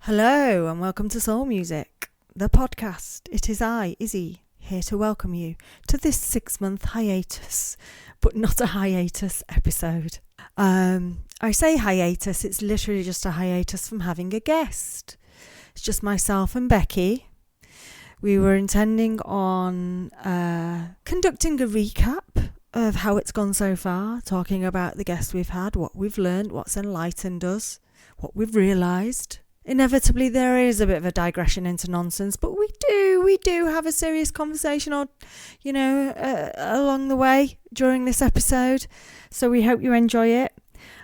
Hello and welcome to Soul Music, the podcast. It is I, Izzy, here to welcome you to this 6-month hiatus, but not a hiatus episode. I say hiatus, it's literally just a hiatus from having a guest. It's just myself and Becky. We were intending on conducting a recap of how it's gone so far, talking about the guests we've had, what we've learned, what's enlightened us, what we've realised. Inevitably, there is a bit of a digression into nonsense, but we do have a serious conversation along the way during this episode. So we hope you enjoy it.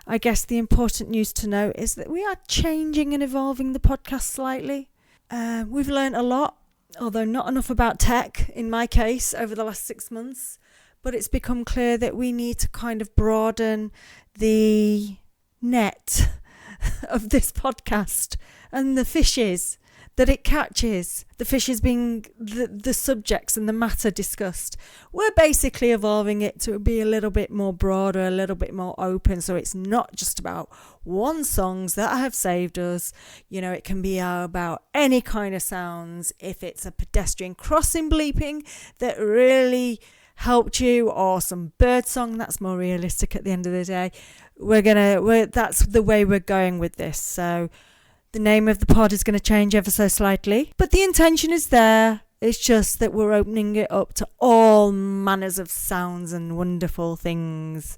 I guess the important news to note is that we are changing and evolving the podcast slightly. We've learned a lot, although not enough about tech in my case over the last 6 months, but it's become clear that we need to kind of broaden the net of this podcast and the fishes that it catches, the fishes being the subjects and the matter discussed. We're basically evolving it to be a little bit more broader, a little bit more open, so it's not just about one songs that have saved us. It can be about any kind of sounds. If it's a pedestrian crossing bleeping that really helped you, or some bird song that's more realistic at the end of the day, that's the way we're going with this. So the name of the pod is going to change ever so slightly, but the intention is there. It's just that we're opening it up to all manners of sounds and wonderful things,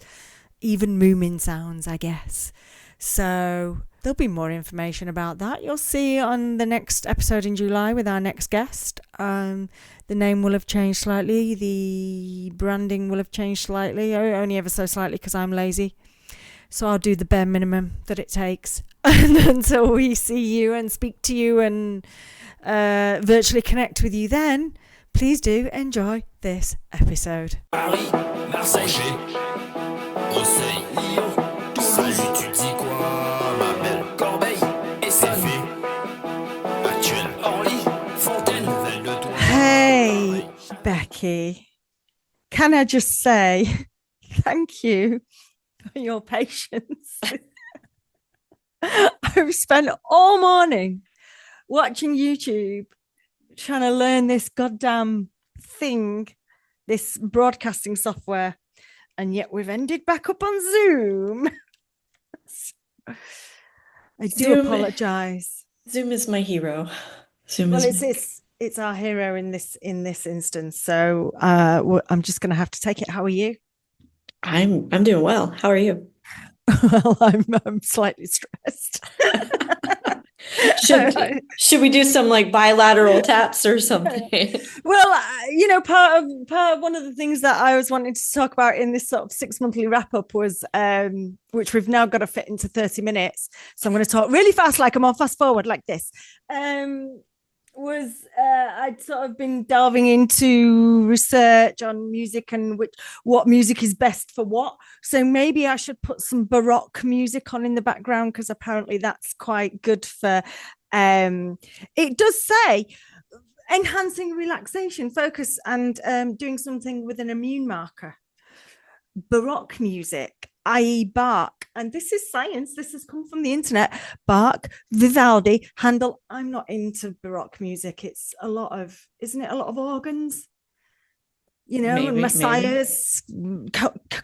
even moomin sounds, I guess. So there'll be more information about that. You'll see on the next episode in July with our next guest. The name will have changed slightly. The branding will have changed slightly, only ever so slightly because I'm lazy. So I'll do the bare minimum that it takes. And until we see you and speak to you and virtually connect with you then, please do enjoy this episode. Paris, Marseille, Marseille, Lyon, salut, tu dis quoi, ma belle Corbeil, et c'est fait, actuel, Orly, Fontaine, nouvelle de toi. Hey, Becky, can I just say thank you for your patience? I've spent all morning watching YouTube trying to learn this goddamn thing, this broadcasting software, and yet we've ended back up on Zoom. I do apologize. Zoom is my hero. It's our hero in this instance. So I'm just going to have to take it. How are you? I'm doing well. How are you? Well, I'm slightly stressed. Should we do some like bilateral taps or something? Well, part of one of the things that I was wanting to talk about in this sort of 6-monthly wrap up was, which we've now got to fit into 30 minutes. So I'm going to talk really fast, like I'm on fast forward like this. I'd sort of been delving into research on music and what music is best for what. So maybe I should put some Baroque music on in the background, because apparently that's quite good for, it does say enhancing relaxation, focus, and doing something with an immune marker. Baroque music, i.e. Bach. And this is science. This has come from the internet. Bach, Vivaldi, Handel. I'm not into Baroque music. It's isn't it a lot of organs? Maybe, messiahs,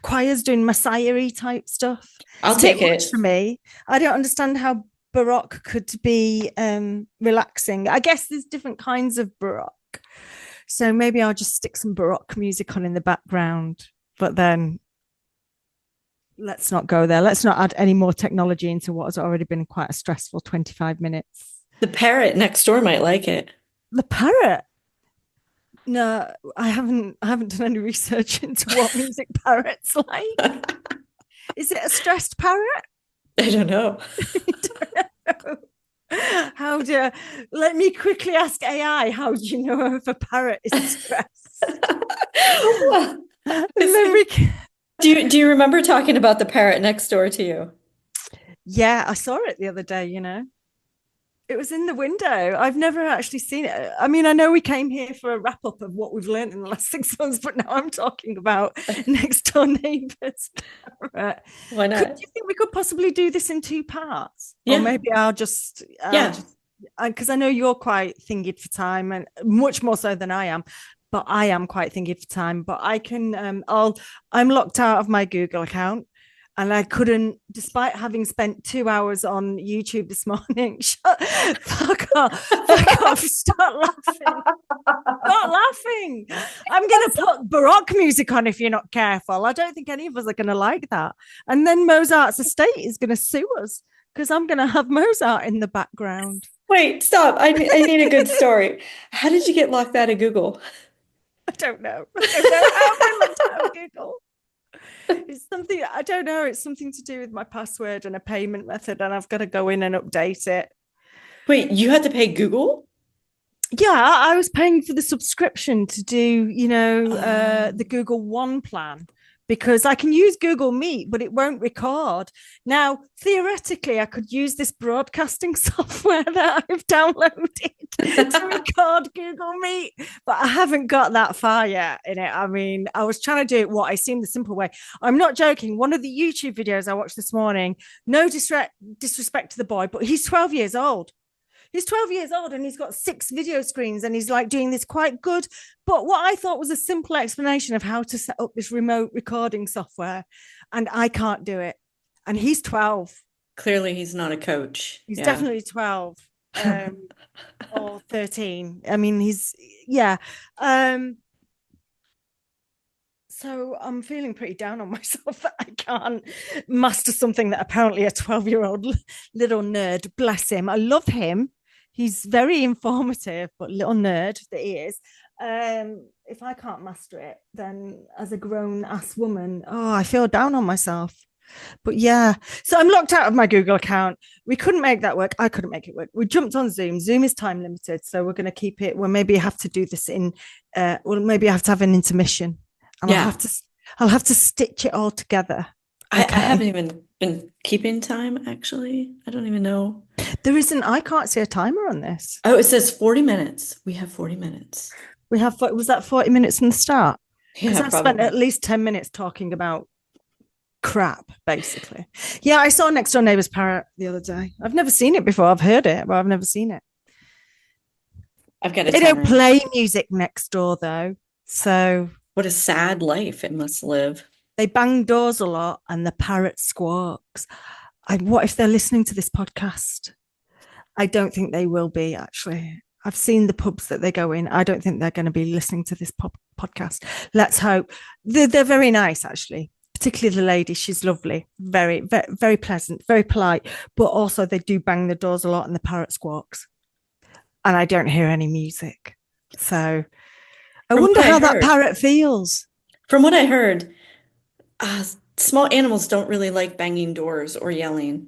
choirs doing messiah-y type stuff. I'll take it. For me, I don't understand how Baroque could be relaxing. I guess there's different kinds of Baroque. So maybe I'll just stick some Baroque music on in the background. But then let's not go there. Let's not add any more technology into what has already been quite a stressful 25 minutes. The parrot next door might like it. The parrot? No, I haven't done any research into what music parrots like. Is it a stressed parrot? I don't know. Let me quickly ask AI, how do you know if a parrot is stressed? Do you remember talking about the parrot next door to you? Yeah, I saw it the other day, It was in the window. I've never actually seen it. I mean, I know we came here for a wrap-up of what we've learned in the last 6 months, but now I'm talking about next-door neighbours. Right. Why not? Do you think we could possibly do this in 2 parts? Yeah. Or maybe I'll just because I know you're quite thingy for time and much more so than I am, but I am quite thingy for time. But I can, I'm locked out of my Google account. And I couldn't, despite having spent 2 hours on YouTube this morning. Fuck off, start laughing. Start laughing. I'm going to put Baroque music on if you're not careful. I don't think any of us are going to like that. And then Mozart's estate is going to sue us because I'm going to have Mozart in the background. Wait, stop. I need a good story. How did you get locked out of Google? I don't know. I don't know how I looked out Google. It's something, I don't know. It's something to do with my password and a payment method, and I've got to go in and update it. Wait, you had to pay Google? Yeah, I was paying for the subscription to do, the Google One plan because I can use Google Meet, but it won't record. Now, theoretically, I could use this broadcasting software that I've downloaded to record Google Meet, but I haven't got that far yet in it. I mean, I was trying to do it what I seemed the simple way. I'm not joking. One of the YouTube videos I watched this morning, no disrespect to the boy, but he's 12 years old. He's 12 years old and he's got 6 video screens and he's like doing this quite good. But what I thought was a simple explanation of how to set up this remote recording software. And I can't do it. And he's 12. Clearly, he's not a coach. He's definitely 12 or 13. I mean, yeah. So I'm feeling pretty down on myself that I can't master something that apparently a 12-year-old little nerd, bless him. I love him. He's very informative, but little nerd that he is. If I can't master it, then as a grown-ass woman, I feel down on myself. But yeah, so I'm locked out of my Google account. We couldn't make that work. I couldn't make it work. We jumped on Zoom. Zoom is time limited, so we're going to keep it. We'll maybe have to do this maybe I have to have an intermission. And I'll have to stitch it all together. Okay. I haven't even been keeping time, actually. I don't even know. I can't see a timer on this. Oh, it says 40 minutes. We have 40 minutes. Was that 40 minutes from the start? Because Yeah, I spent at least 10 minutes talking about crap, basically. Yeah, I saw Next Door Neighbor's parrot the other day. I've never seen it before. I've heard it, but I've never seen it. I've got a They don't play music next door, though. So what a sad life it must live. They bang doors a lot and the parrot squawks. What if they're listening to this podcast? I don't think they will be, actually. I've seen the pubs that they go in. I don't think they're going to be listening to this podcast. Let's hope. They're very nice, actually. Particularly the lady. She's lovely. Very, very, very pleasant, very polite. But also they do bang the doors a lot and the parrot squawks. And I don't hear any music. So I wonder how that parrot feels. From what I heard, small animals don't really like banging doors or yelling.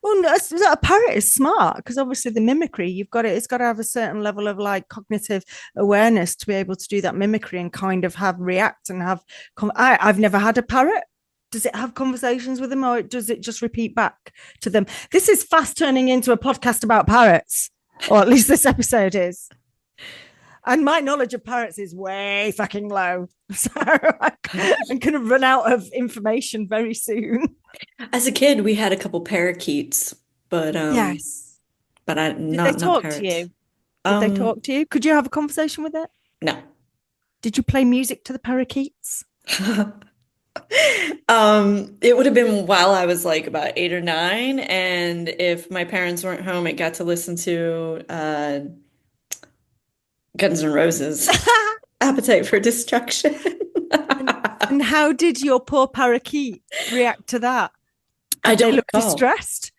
Well, no, a parrot is smart because obviously the mimicry, it's got to have a certain level of like cognitive awareness to be able to do that mimicry and kind of react and have. I've never had a parrot. Does it have conversations with them or does it just repeat back to them? This is fast turning into a podcast about parrots, or at least this episode is. And my knowledge of parrots is way fucking low. So I'm going to run out of information very soon. As a kid, we had a couple parakeets, but yes. But Did they talk to you? Did they talk to you? Could you have a conversation with it? No. Did you play music to the parakeets? It would have been while I was like about 8 or 9, and if my parents weren't home, it got to listen to Guns N' Roses. Appetite for Destruction. And how did your poor parakeet react to that? I don't look know. Distressed?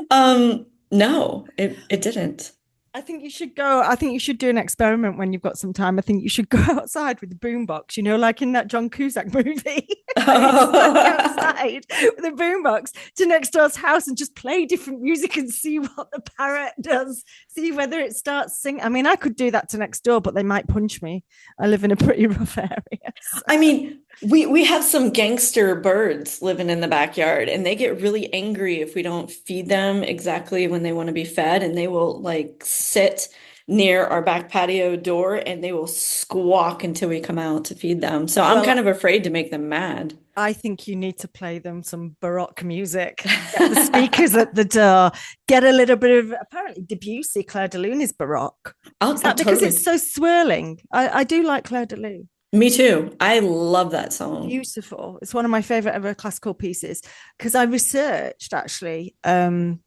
No, it didn't. I think you should go. I think you should do an experiment when you've got some time. I think you should go outside with the boombox, like in that John Cusack movie. Outside with a boombox to next door's house and just play different music and see what the parrot does. See whether it starts singing. I mean, I could do that to next door, but they might punch me. I live in a pretty rough area. So. I mean, we have some gangster birds living in the backyard, and they get really angry if we don't feed them exactly when they want to be fed, and they will like sit near our back patio door and they will squawk until we come out to feed them. So I'm kind of afraid to make them mad. I think you need to play them some Baroque music. Get the speakers at the door. Get a little bit of, apparently Debussy, Clair de Lune is Baroque. Is I'll that because totally. it's so swirling? I do like Clair de Lune. Me too. I love that song. Beautiful. It's one of my favorite ever classical pieces because I researched actually. I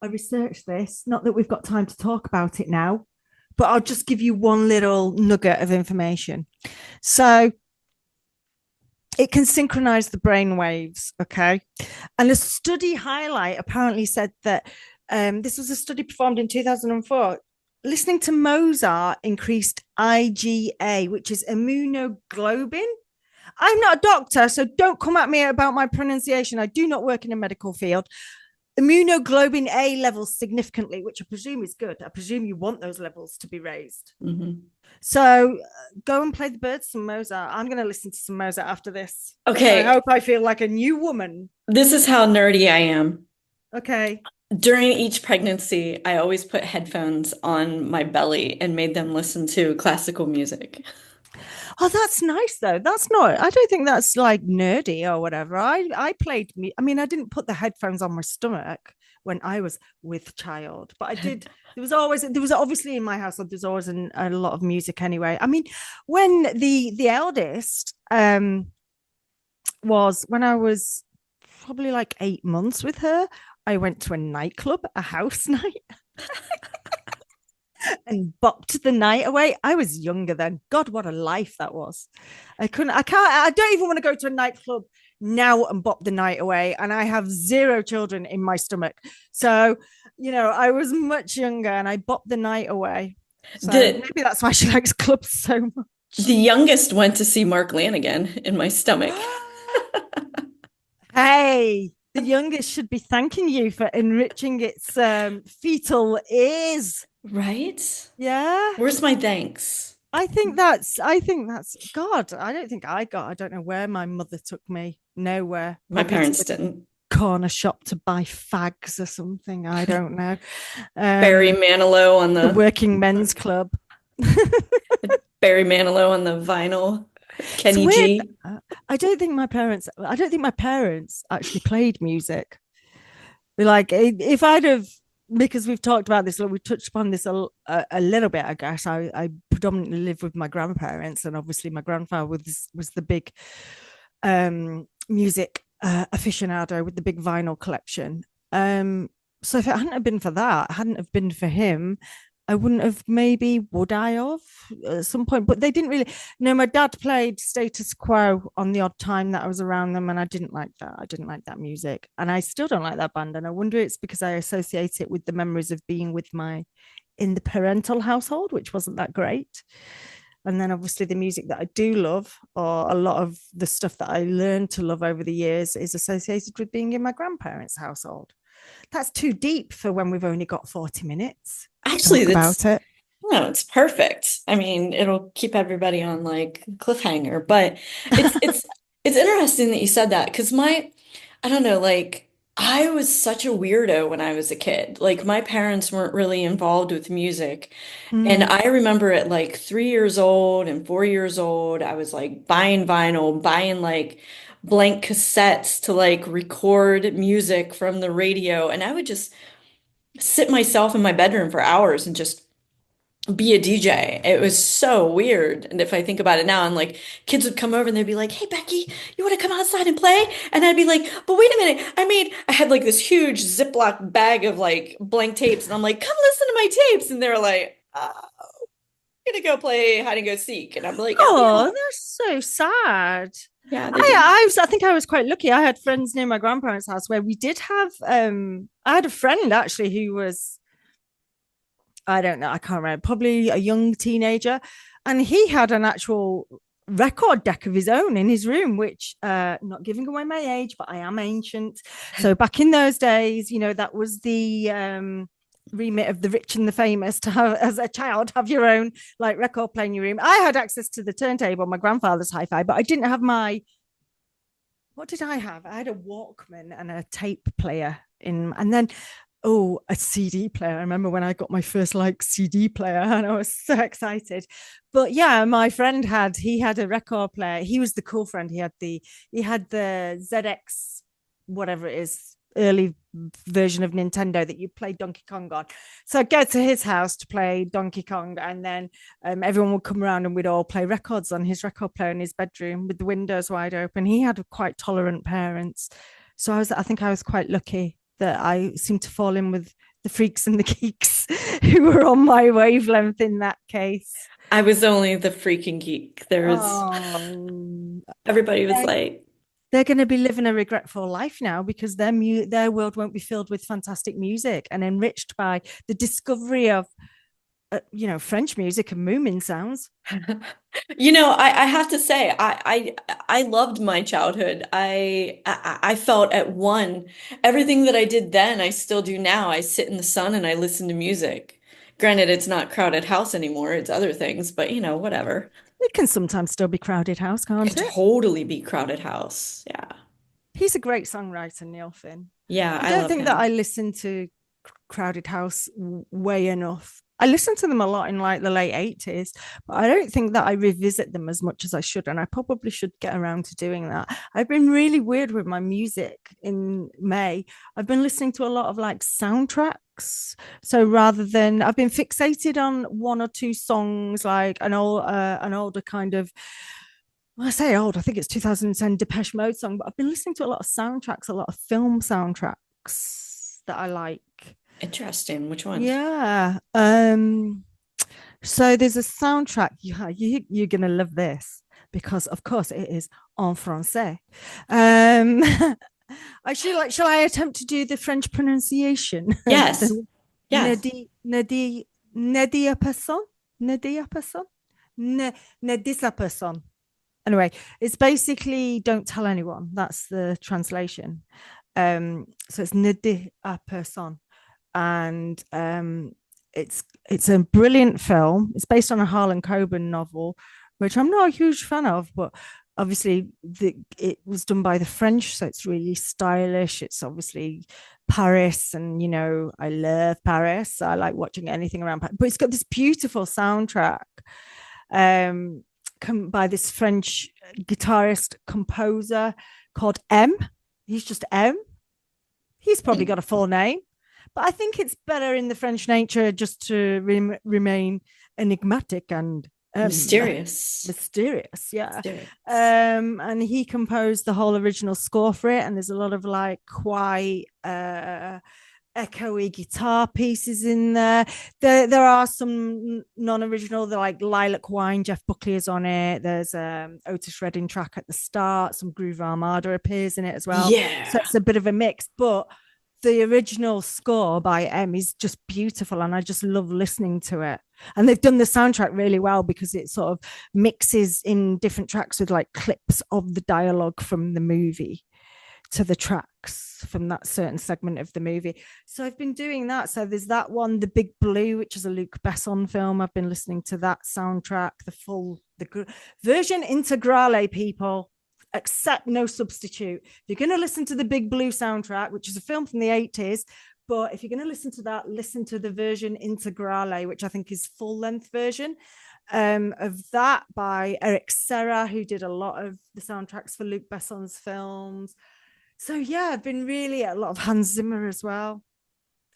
researched this. Not that we've got time to talk about it now, but I'll just give you one little nugget of information. So it can synchronize the brain waves. Okay. And a study highlight apparently said that this was a study performed in 2004. Listening to Mozart increased IgA, which is immunoglobulin. I'm not a doctor, so don't come at me about my pronunciation. I do not work in a medical field. Immunoglobulin A levels significantly, which I presume is good. I presume you want those levels to be raised. Mm-hmm. So go and play the birds some Mozart. I'm going to listen to some Mozart after this. Okay. I hope I feel like a new woman. This is how nerdy I am. Okay. During each pregnancy, I always put headphones on my belly and made them listen to classical music. Oh, that's nice though. That's not, I don't think that's like nerdy or whatever. I played me. I mean, I didn't put the headphones on my stomach when I was with child, but I did. There was obviously in my household, there's always a lot of music anyway. I mean, when the eldest was when I was probably like 8 months with her, I went to a nightclub, a house night. And bopped the night away. I was younger then. God, what a life that was. I don't even want to go to a nightclub now and bop the night away. And I have 0 children in my stomach. So, I was much younger and I bopped the night away. So maybe that's why she likes clubs so much. The youngest went to see Mark Lanigan in my stomach. Hey, the youngest should be thanking you for enriching its fetal ears. Right? Yeah. Where's my thanks? I think that's God. I don't know where my mother took me. Nowhere. My parents didn't. Corner shop to buy fags or something. I don't know. Barry Manilow on the Working Men's Club. Barry Manilow on the vinyl. Kenny G. I don't think my parents actually played music. Like if I'd have, because we've talked about this, we touched upon this a little bit, I guess. I predominantly lived with my grandparents, and obviously my grandfather was the big music aficionado with the big vinyl collection. So if it hadn't have been for that, hadn't have been for him, I wouldn't have would I have at some point, but they didn't really. No, my dad played Status Quo on the odd time that I was around them, and I didn't like that. I didn't like that music, and I still don't like that band. And I wonder it's because I associate it with the memories of being with in the parental household, which wasn't that great. And then obviously the music that I do love, or a lot of the stuff that I learned to love over the years, is associated with being in my grandparents' household. That's too deep for when we've only got 40 minutes. Actually, about it. No, it's perfect. I mean, it'll keep everybody on like cliffhanger, but it's interesting that you said that because I don't know, like I was such a weirdo when I was a kid. Like my parents weren't really involved with music. And I remember at like 3 years old and 4 years old, I was like buying vinyl, buying like blank cassettes to like record music from the radio. And I would just sit myself in my bedroom for hours and just be a DJ. It was so weird. And if I think about it now, and like kids would come over and they'd be like, "Hey, Becky, you want to come outside and play?" And I'd be like, "But wait a minute. I had like this huge Ziploc bag of like blank tapes." And I'm like, "Come listen to my tapes." And they're like, "Oh, I'm gonna go play hide and go seek." And I'm like, "Oh, that's so sad." Yeah, I think I was quite lucky. I had friends near my grandparents' house where we did have I had a friend actually who was, I don't know, I can't remember, probably a young teenager, and he had an actual record deck of his own in his room, which not giving away my age, but I am ancient. So back in those days, that was the remit of the rich and the famous to have, as a child, have your own like record player in your room. I had access to the turntable, my grandfather's hi-fi, but I didn't have what did I have? I had a Walkman and a tape player and then a CD player. I remember when I got my first like CD player and I was so excited. But yeah, my friend he had a record player. He was the cool friend. He had the ZX, whatever it is, early version of Nintendo that you play Donkey Kong on. So I'd go to his house to play Donkey Kong, and then everyone would come around and we'd all play records on his record player in his bedroom with the windows wide open. He had quite tolerant parents. So I think I was quite lucky that I seemed to fall in with the freaks and the geeks who were on my wavelength in that case. I was only the freaking geek. There was everybody was like, they're going to be living a regretful life now because their world won't be filled with fantastic music and enriched by the discovery of French music and Moomin sounds. I have to say, I loved my childhood. I felt at one. Everything that I did then, I still do now. I sit in the sun and I listen to music. Granted, it's not Crowded House anymore, it's other things, but whatever. It can sometimes still be Crowded House, can't it? Totally be Crowded House. Yeah. He's a great songwriter, Neil Finn. Yeah, I don't think that I listen to Crowded House way enough. I listen to them a lot in like the late 80s, but I don't think that I revisit them as much as I should. And I probably should get around to doing that. I've been really weird with my music in May. I've been listening to a lot of like soundtracks. So rather than, I've been fixated on one or two songs, like an older kind of, well, I say old, I think it's 2010 Depeche Mode song, but I've been listening to a lot of soundtracks, a lot of film soundtracks that I like. Interesting. Which ones? Yeah. So there's a soundtrack. You're gonna love this because, of course, it is en français. Shall I attempt to do the French pronunciation? Yes. Yes. Nedia person. Anyway, it's basically don't tell anyone. That's the translation. So it's ne dis à personne. And it's a brilliant film. It's based on a Harlan Coben novel, which I'm not a huge fan of, but obviously it was done by the French, so it's really stylish. It's obviously Paris, and I love Paris. I like watching anything around Paris, but it's got this beautiful soundtrack by this French guitarist composer called M. He's just M. He's probably got a full name. But I think it's better in the French nature just to remain enigmatic and mysterious. Yeah. Mysterious. And he composed the whole original score for it. And there's a lot of like quite echoey guitar pieces in there. There are some non-original, they're like Lilac Wine, Jeff Buckley is on it. There's Otis Redding track at the start. Some Groove Armada appears in it as well. Yeah. So it's a bit of a mix, but the original score by M is just beautiful, and I just love listening to it. And they've done the soundtrack really well because it sort of mixes in different tracks with like clips of the dialogue from the movie to the tracks from that certain segment of the movie. So I've been doing that. So there's that one, The Big Blue, which is a Luc Besson film. I've been listening to that soundtrack, the version integrale, people. Accept no substitute. If you're going to listen to the Big Blue soundtrack, which is a film from the 80s, but if you're going to listen to that, listen to the version integrale, which I think is full-length version of that by Eric Serra, who did a lot of the soundtracks for Luc Besson's films. So yeah, I've been really a lot of Hans Zimmer as well.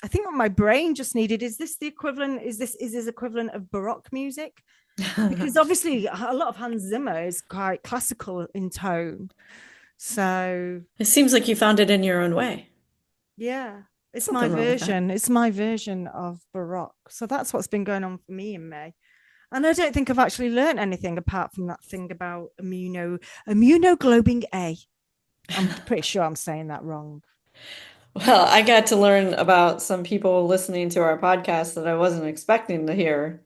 I think what my brain just needed is this equivalent of Baroque music? Because obviously a lot of Hans Zimmer is quite classical in tone. So it seems like you found it in your own way. Yeah, it's my version. It's my version of Baroque. So that's what's been going on for me in May. And I don't think I've actually learned anything apart from that thing about immunoglobulin A. I'm pretty sure I'm saying that wrong. Well, I got to learn about some people listening to our podcast that I wasn't expecting to hear.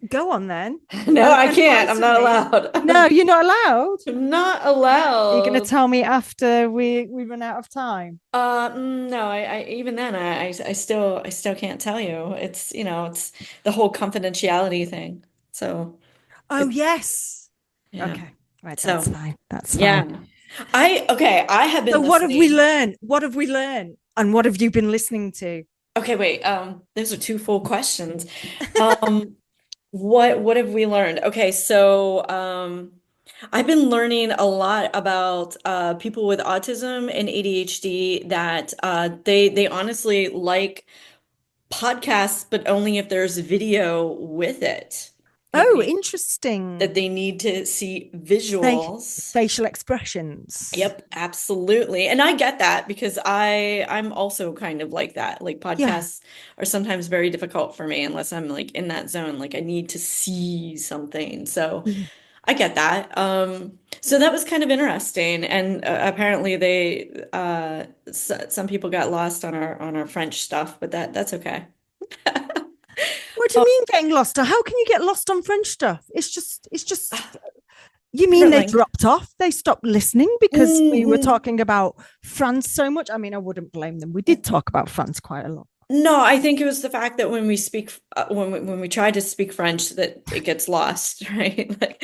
Go on then. No, I can't. I'm not allowed. No, you're not allowed. I'm not allowed. You're going to tell me after we run out of time. No, I even then I still can't tell you. It's it's the whole confidentiality thing. So yes. Yeah. Okay. Right, that's fine. That's fine. Yeah. I have been So what have we learned? What have we learned? And what have you been listening to? Okay, wait. Those are two full questions. Um, what have we learned? Okay, so I've been learning a lot about people with autism and ADHD that they honestly like podcasts, but only if there's video with it. That Oh, they that interesting. they need to see Fa- visuals. Facial expressions. Yep, absolutely. And I get that because I'm also kind of like that. Like Yeah. podcasts are sometimes very difficult for me unless I'm like in that zone. Like I need to see something. So Yeah. I get that. So that was kind of interesting. And apparently some people got lost on our French stuff, but that's okay. What do you Oh, mean getting lost? How can you get lost on French stuff? It's just, you mean different they language. dropped off? They stopped listening because we were talking about France so much? I mean, I wouldn't blame them. We did talk about France quite a lot. No, I think it was the fact that when we speak when we try to speak French that it gets lost, right? Like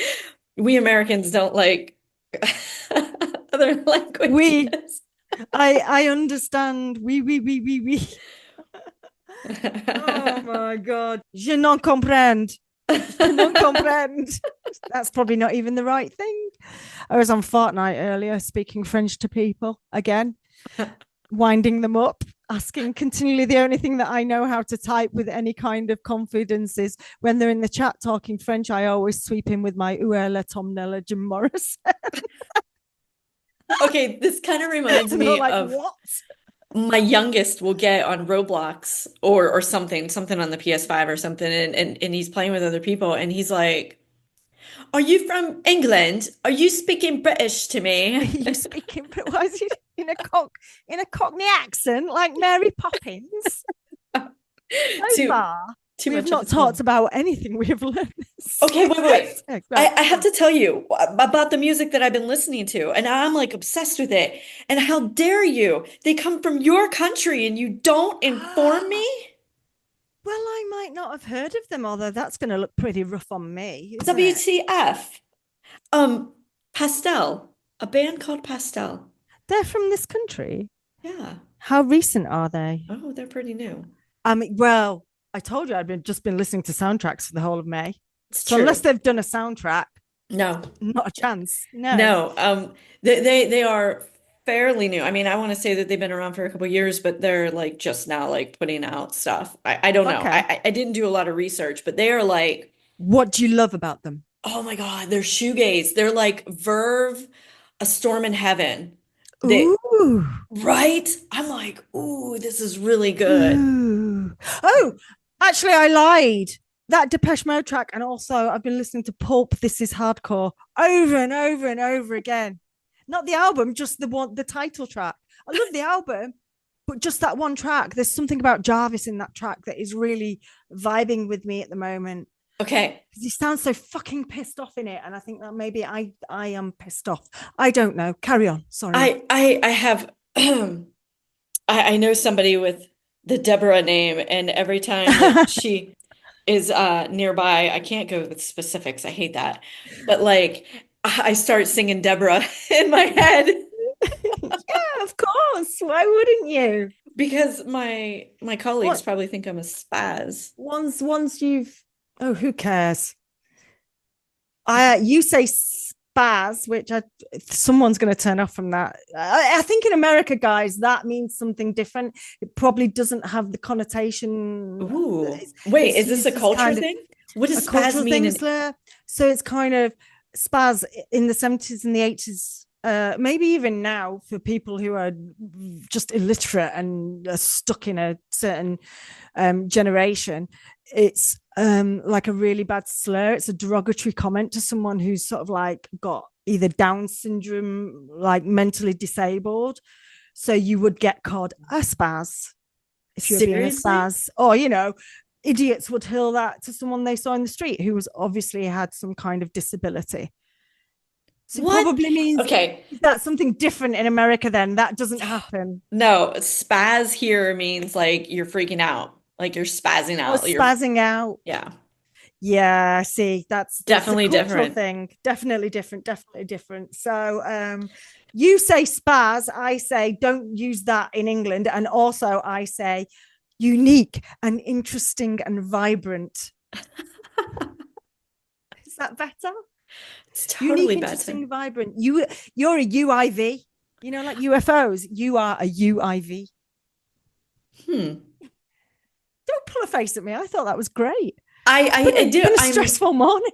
we Americans don't like other We, languages. I understand. We. Oh my God. Je n'en comprends. Je n'en comprends. That's probably not even the right thing. I was on Fortnite earlier speaking French to people again, winding them up, asking continually. The only thing that I know how to type with any kind of confidence is when they're in the chat talking French, I always sweep in with my Où est la Tomnella Jim Morris. Okay, this kind of reminds And they're me like, of what? my youngest will get on Roblox or something on the PS5 or something and he's playing with other people and he's like, "Are you from England? Are you speaking British to me?" You speaking, but why is he in a Cockney accent like Mary Poppins? So Too far, too we have much of not a talked twin. about anything. We have learned this. Okay, wait. Right. I have to tell you about the music that I've been listening to, and I'm like obsessed with it. And how dare you? They come from your country and you don't inform me? Well, I might not have heard of them, although that's going to look pretty rough on me, isn't it? WTF? Um, Pastel, a band called Pastel. They're from this country. Yeah. How recent are they? Oh, they're pretty new. I mean, well, I told you I'd been listening to soundtracks for the whole of May. It's So unless true. they've done a soundtrack, No, not a chance. No. no. They are fairly new. I mean, I want to say that they've been around for a couple years, but they're like just now like putting out stuff. I don't know. Okay. I didn't do a lot of research, but they are like, What do you love about them? oh my God, they're shoegaze. They're like Verve, A Storm in Heaven. They Ooh. right? I'm like, ooh, this is really good. Ooh. Oh, actually, I lied. That Depeche Mode track, and also I've been listening to Pulp This Is Hardcore over and over and over again. Not the album, just the title track. I love the album, but just that one track. There's something about Jarvis in that track that is really vibing with me at the moment. Okay. Because he sounds so fucking pissed off in it. And I think that maybe I am pissed off. I don't know. Carry on. Sorry. I have I know somebody with the Deborah name, and every time that she is nearby, I can't go with specifics. I hate that. But like I start singing Deborah in my head Yeah, of course. Why wouldn't you? because my colleagues What probably think I'm a spaz. once you've who cares? I you say spaz, which someone's going to turn off from that. I think in America, guys, that means something different. It probably doesn't have the connotation. Ooh. Wait, It's is this a used as culture kind of thing? What a does spaz cultural mean thing, in Slayer. So it's kind of spaz in the 70s and the 80s. Maybe even now for people who are just illiterate and are stuck in a certain generation, it's like a really bad slur. It's a derogatory comment to someone who's sort of like got either Down syndrome, like mentally disabled. So you would get called a spaz if you're being a seriously? spaz, or idiots would hurl that to someone they saw in the street who was obviously had some kind of disability. So it What? probably means Okay. that's something different in America. Then that doesn't happen. No, spaz here means like you're freaking out, like you're spazzing Or out. You're spazzing out. yeah, Yeah, see, that's a definitely cultural different. thing. Definitely different. Definitely different. So, you say spaz, I say don't use that in England, and also I say unique and interesting and vibrant. Is that better? It's totally unique, better. Interesting, vibrant. You're a UIV. You know, like UFOs. You are a UIV. Don't pull a face at me. I thought that was great. I do. Been a stressful morning.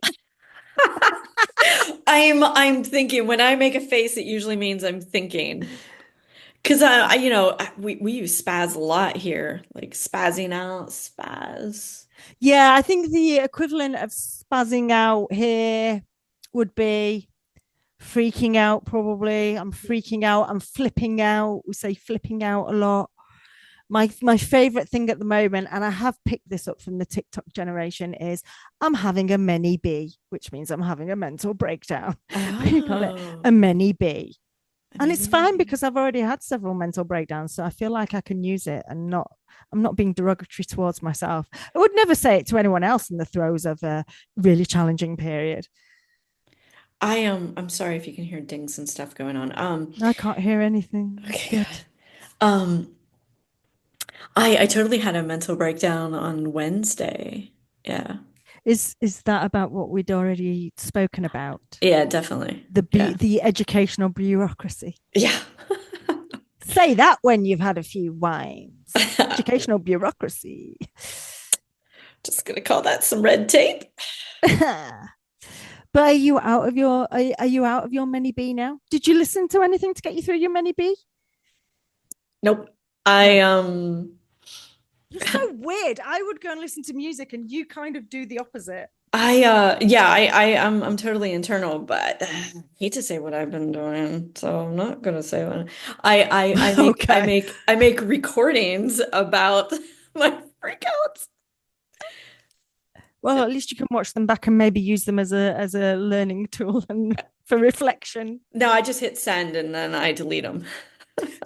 I'm thinking. When I make a face, it usually means I'm thinking. Because we use spaz a lot here, like spazzing out, spaz. Yeah, I think the equivalent of spazzing out here would be freaking out, probably. I'm freaking out. I'm flipping out. We say flipping out a lot. My favorite thing at the moment, and I have picked this up from the TikTok generation, is I'm having a mini B, which means I'm having a mental breakdown. We call it a mini B. And it's fine because I've already had several mental breakdowns. So I feel like I can use it and I'm not being derogatory towards myself. I would never say it to anyone else in the throes of a really challenging period. I'm sorry if you can hear dings and stuff going on. I can't hear anything. Okay, good. I totally had a mental breakdown on Wednesday. Yeah. Is that about what we'd already spoken about? Yeah, definitely. The educational bureaucracy. Yeah. Say that when you've had a few wines. Educational bureaucracy. Just gonna call that some red tape. But are you out of your mini B now? Did you listen to anything to get you through your mini B? Nope. You're so weird. I would go and listen to music and you kind of do the opposite. I'm totally internal, but I hate to say what I've been doing, so I'm not gonna say what I make recordings about my freakouts. Well, at least you can watch them back and maybe use them as a learning tool and for reflection. No, I just hit send and then I delete them.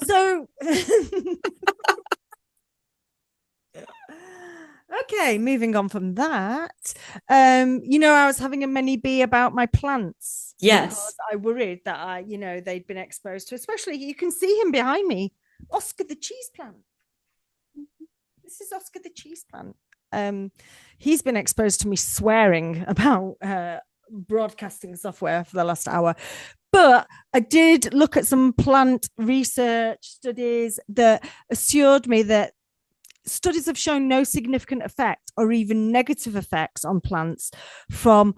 So okay, moving on from that. I was having a mini B about my plants. Yes. I worried that they'd been exposed to, especially you can see him behind me, Oscar the cheese plant. This is Oscar the cheese plant. He's been exposed to me swearing about broadcasting software for the last hour. But I did look at some plant research studies that assured me that studies have shown no significant effect or even negative effects on plants from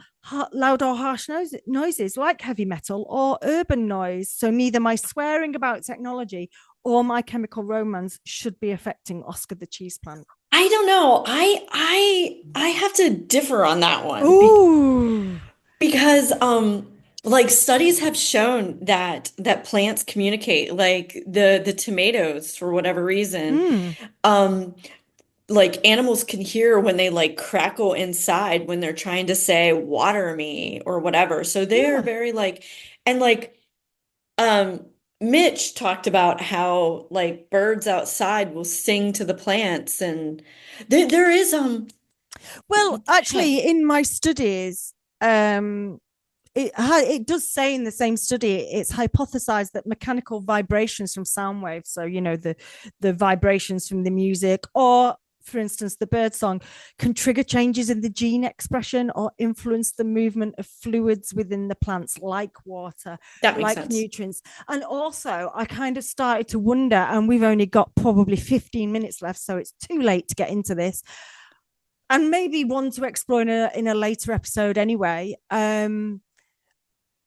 loud or harsh noises like heavy metal or urban noise. So neither my swearing about technology or my chemical romance should be affecting Oscar the cheese plant. I don't know. I have to differ on that one. Ooh. Because like studies have shown that plants communicate, like the tomatoes, for whatever reason. Like animals can hear when they like crackle inside when they're trying to say water me or whatever. So they're very like, and like Mitch talked about how like birds outside will sing to the plants, and there is well, actually in my studies it does say in the same study, it's hypothesized that mechanical vibrations from sound waves, so the vibrations from the music, or for instance the bird song, can trigger changes in the gene expression or influence the movement of fluids within the plants, like water, like sense. Nutrients. And also I kind of started to wonder, and we've only got probably 15 minutes left, so it's too late to get into this, and maybe one to explore in a later episode anyway.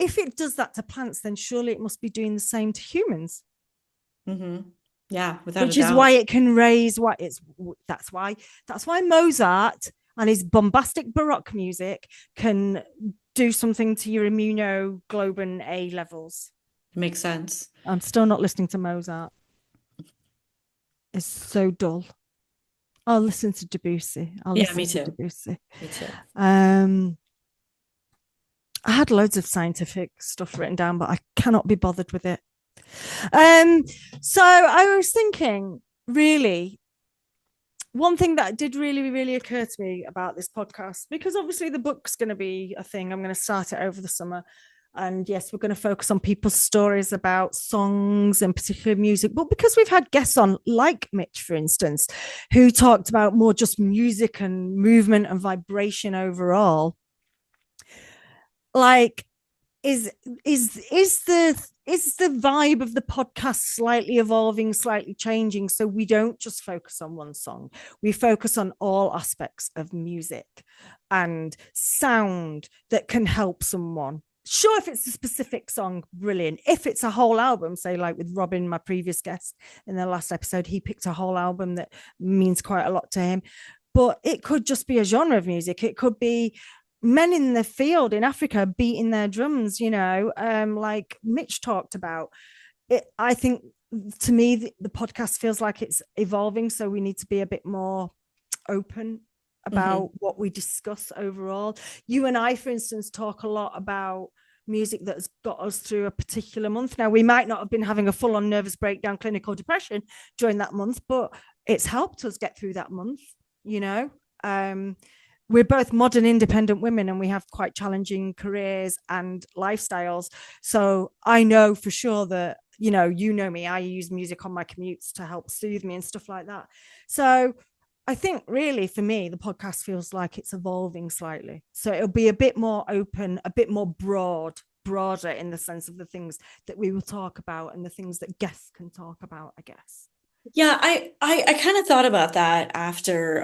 If it does that to plants, then surely it must be doing the same to humans. Yeah, without which is why it can raise what it's. That's why Mozart and his bombastic Baroque music can do something to your immunoglobulin A levels. Makes sense. I'm still not listening to Mozart. It's so dull. I'll listen to Debussy. Me too. Debussy. Me too. I had loads of scientific stuff written down, but I cannot be bothered with it. So I was thinking, really, one thing that did really, really occur to me about this podcast, because obviously the book's going to be a thing. I'm going to start it over the summer. And yes, we're going to focus on people's stories about songs and particular music. But because we've had guests on, like Mitch, for instance, who talked about more just music and movement and vibration overall, like, is the vibe of the podcast slightly evolving, slightly changing, so we don't just focus on one song, we focus on all aspects of music and sound that can help someone. Sure, if it's a specific song, brilliant. If it's a whole album, say like with Robin, my previous guest in the last episode, he picked a whole album that means quite a lot to him. But it could just be a genre of music. It could be men in the field in Africa beating their drums, like Mitch talked about. I think, to me, the podcast feels like it's evolving, so we need to be a bit more open about what we discuss overall. You and I, for instance, talk a lot about music that has got us through a particular month. Now, we might not have been having a full-on nervous breakdown, clinical depression during that month, but it's helped us get through that month. We're both modern independent women and we have quite challenging careers and lifestyles. So I know for sure that, you know me, I use music on my commutes to help soothe me and stuff like that. So I think really for me, the podcast feels like it's evolving slightly. So it'll be a bit more open, a bit more broader in the sense of the things that we will talk about and the things that guests can talk about, I guess. Yeah, I kind of thought about that after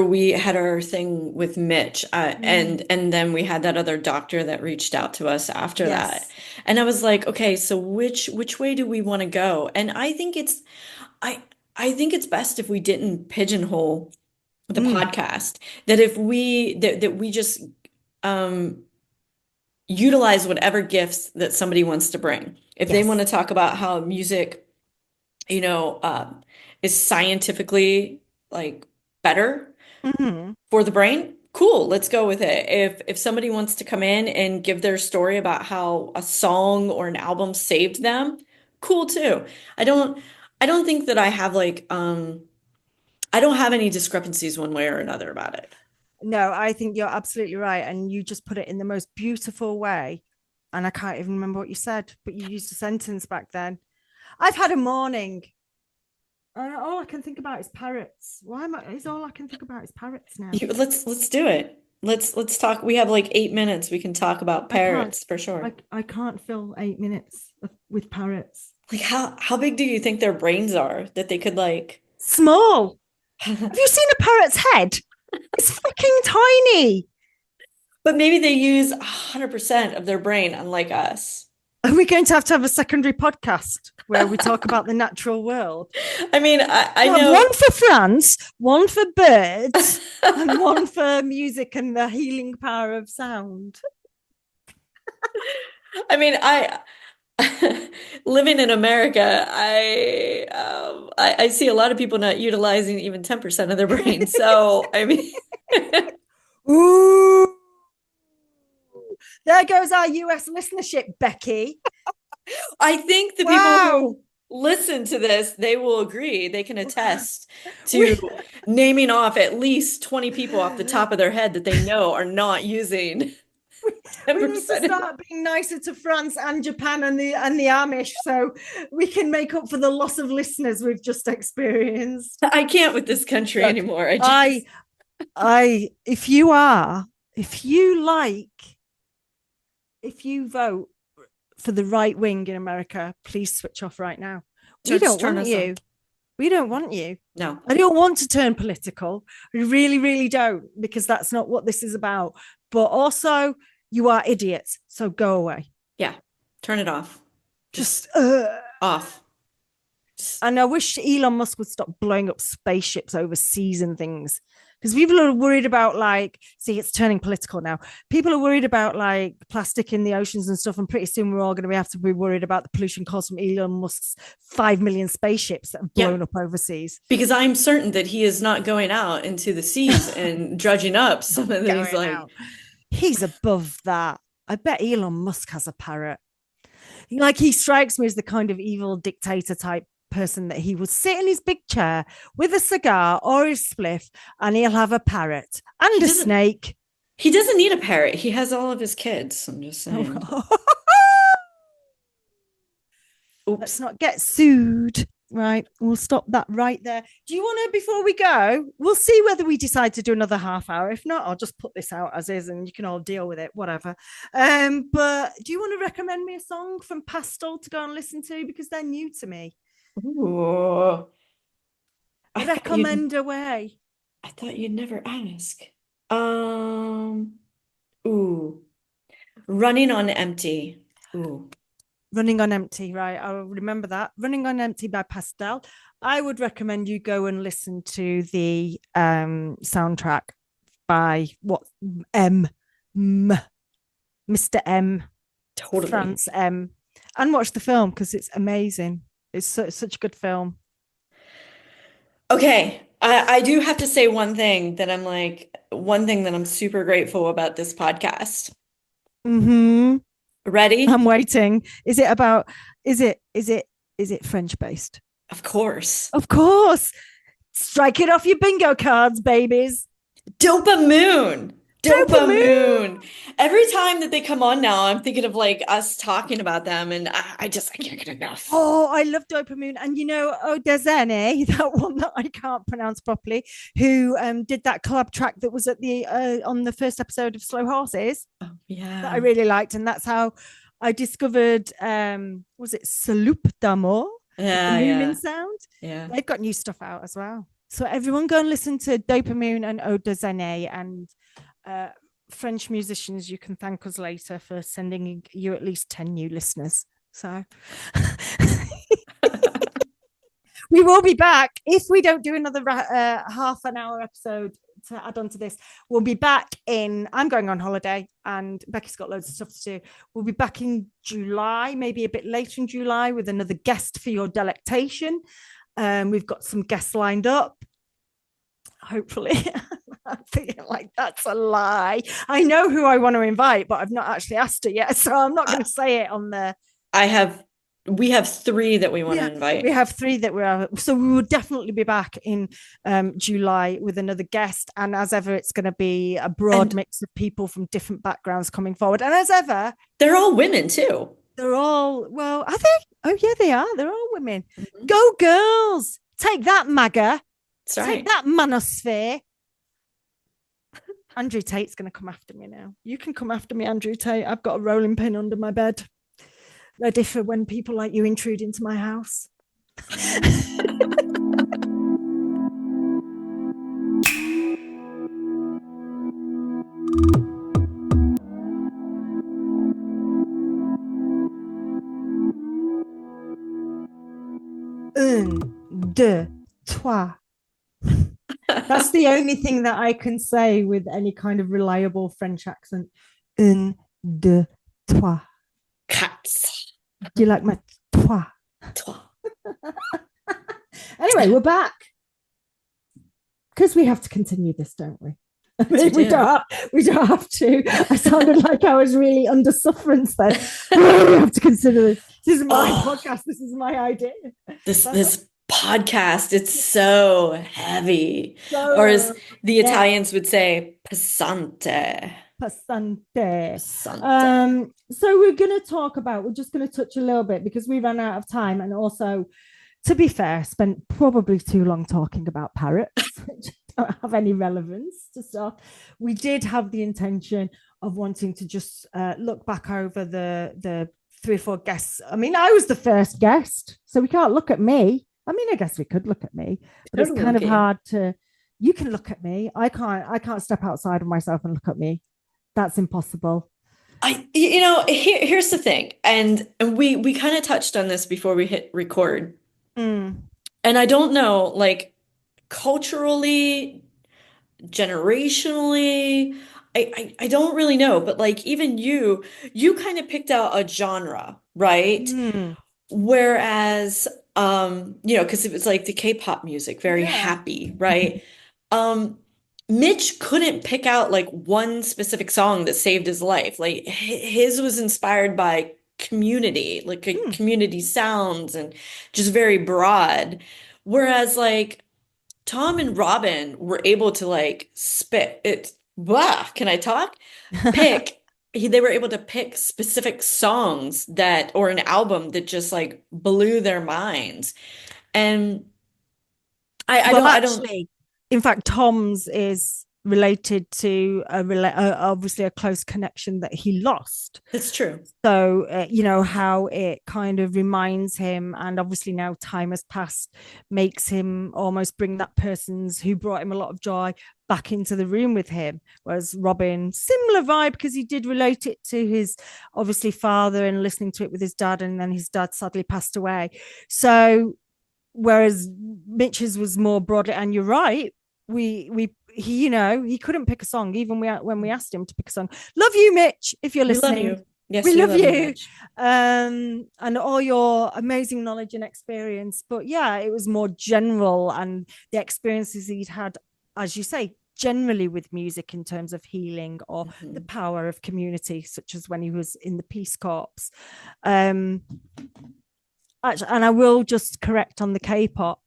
we had our thing with Mitch, and then we had that other doctor that reached out to us after that, and I was like, okay, so which way do we want to go? And I think it's best if we didn't pigeonhole the podcast. That if we that we just utilize whatever gifts that somebody wants to bring. If they want to talk about how music, is scientifically like better for the brain, cool, let's go with it. If somebody wants to come in and give their story about how a song or an album saved them, cool too. I don't think that I have I don't have any discrepancies one way or another about it. No, I think you're absolutely right. And you just put it in the most beautiful way. And I can't even remember what you said, but you used a sentence back then. I've had a morning. All I can think about is parrots. Is all I can think about is parrots now. Let's do it. Let's talk. We have like 8 minutes. We can talk about parrots for sure. I can't fill 8 minutes with parrots. Like how big do you think their brains are that they could like? Small. Have you seen a parrot's head? It's fucking tiny. But maybe they use 100% of their brain, unlike us. Are we going to have a secondary podcast where we talk about the natural world? I mean, I know. One for France, one for birds, and one for music and the healing power of sound. I mean, living in America, I see a lot of people not utilizing even 10% of their brain. So, I mean, ooh. There goes our US listenership, Becky. I think the people who listen to this, they will agree. They can attest to naming off at least 20 people off the top of their head that they know are not using. We need to start being nicer to France and Japan and the Amish so we can make up for the loss of listeners we've just experienced. I can't with this country anymore. If you vote for the right wing in America, please switch off right now. We don't want you. We don't want you. No. I don't want to turn political. I really, really don't, because that's not what this is about. But also, you are idiots, so go away. Yeah, turn it off. Just off. And I wish Elon Musk would stop blowing up spaceships overseas and things. Because people are worried about it's turning political now. People are worried about plastic in the oceans and stuff. And pretty soon we're all going to have to be worried about the pollution caused from Elon Musk's 5 million spaceships that have blown up overseas. Because I'm certain that he is not going out into the seas and dredging up some of these He's above that. I bet Elon Musk has a parrot. He strikes me as the kind of evil dictator type person that he would sit in his big chair with a cigar or his spliff and he'll have a parrot and a snake. He doesn't need a parrot. He has all of his kids. I'm just saying. Let's Oops. not get sued. Right, we'll stop that right there. Do you want to, before we go, we'll see whether we decide to do another half hour. If not, I'll just put this out as is and you can all deal with it, whatever. But do you want to recommend me a song from Pastel to go and listen to? Because they're new to me. Ooh. Recommend away. I thought you'd never ask. Um, ooh. Running on Empty. Ooh. Running on Empty, right? I'll remember that. Running on Empty by Pastel. I would recommend you go and listen to the soundtrack by M, Mr. M, Totally. France M, and watch the film because it's amazing. It's such a good film. Okay. I do have to say one thing that I'm super grateful about this podcast. Mm-hmm. Ready? I'm waiting. Is it French based? Of course. Of course. Strike it off your bingo cards, babies. Dopamoon. Dopamoon. Every time that they come on now, I'm thinking of like us talking about them, and I can't get enough. Oh, I love Dopamoon. And you know, Odezene, that one that I can't pronounce properly, who did that collab track that was at the on the first episode of Slow Horses. Oh, yeah. That I really liked. And that's how I discovered was it Saloup d'Amour? Yeah, The yeah. Moomin sound. Yeah. They've got new stuff out as well. So everyone go and listen to Dopamoon and Odezene and French musicians. You can thank us later for sending you at least 10 new listeners. So we will be back if we don't do another half an hour episode to add on to this. We'll be back I'm going on holiday and Becky's got loads of stuff to do. We'll be back in July, maybe a bit later in July, with another guest for your delectation. We've got some guests lined up. Hopefully. I'm thinking like that's a lie. I know who I want to invite, but I've not actually asked her yet, so I'm not going to say it on the. We have 3 that we want to invite. We have 3 that we're so we will definitely be back in July with another guest, and as ever, it's going to be a broad mix of people from different backgrounds coming forward. And as ever, they're all women too. They're all are they? Oh yeah, they are. They're all women. Mm-hmm. Go girls! Take that, MAGA. Take that, manosphere. Andrew Tate's going to come after me now. You can come after me, Andrew Tate. I've got a rolling pin under my bed. Ready for when people like you intrude into my house. Un, deux, trois. That's the only thing that I can say with any kind of reliable French accent. Un, deux, trois. Cats. Do you like my trois? Trois. Anyway, we're back. Because we have to continue this, don't we? I mean, we don't have to. I sounded like I was really under sufferance then. We have to consider this. This is my podcast. This is my idea. This podcast, it's so heavy. Or as the Italians would say, pesante. Pesante. So we're just going to touch a little bit because we ran out of time, and also, to be fair, spent probably too long talking about parrots, which don't have any relevance to stuff. We did have the intention of wanting to just look back over the 3 or 4 guests. I mean, I was the first guest, so we can't look at me. I mean, I guess we could look at me, but it's kind of hard to. You can look at me. I can't step outside of myself and look at me. That's impossible. Here's the thing, and we kind of touched on this before we hit record. And I don't know, like culturally, generationally, I don't really know, but like even you kind of picked out a genre, right? Whereas because it was like the K-pop music, very happy, right? Mitch couldn't pick out like one specific song that saved his life. Like his was inspired by community, like community sounds and just very broad. Whereas like Tom and Robin were able to like spit it can I talk? They were able to pick specific songs that, or an album that just like blew their minds. And Well, I don't, actually, in fact, Tom's is related to obviously a close connection that he lost. It's true. So, you know, how it kind of reminds him, and obviously now time has passed, makes him almost bring that person's who brought him a lot of joy back into the room with him. Whereas Robin, similar vibe because he did relate it to his obviously father and listening to it with his dad, and then his dad sadly passed away. So, whereas Mitch's was more broadly, and you're right, he, you know, he couldn't pick a song even when we asked him to pick a song. Love you, Mitch, if you're We love listening. you. Yes, We we love love you, you. Mitch. And all your amazing knowledge and experience. But yeah, it was more general, and the experiences he'd had, as you say, generally with music in terms of healing or the Mhm. power of community, such as when he was in the Peace Corps. Um, and I will just correct on the K-pop.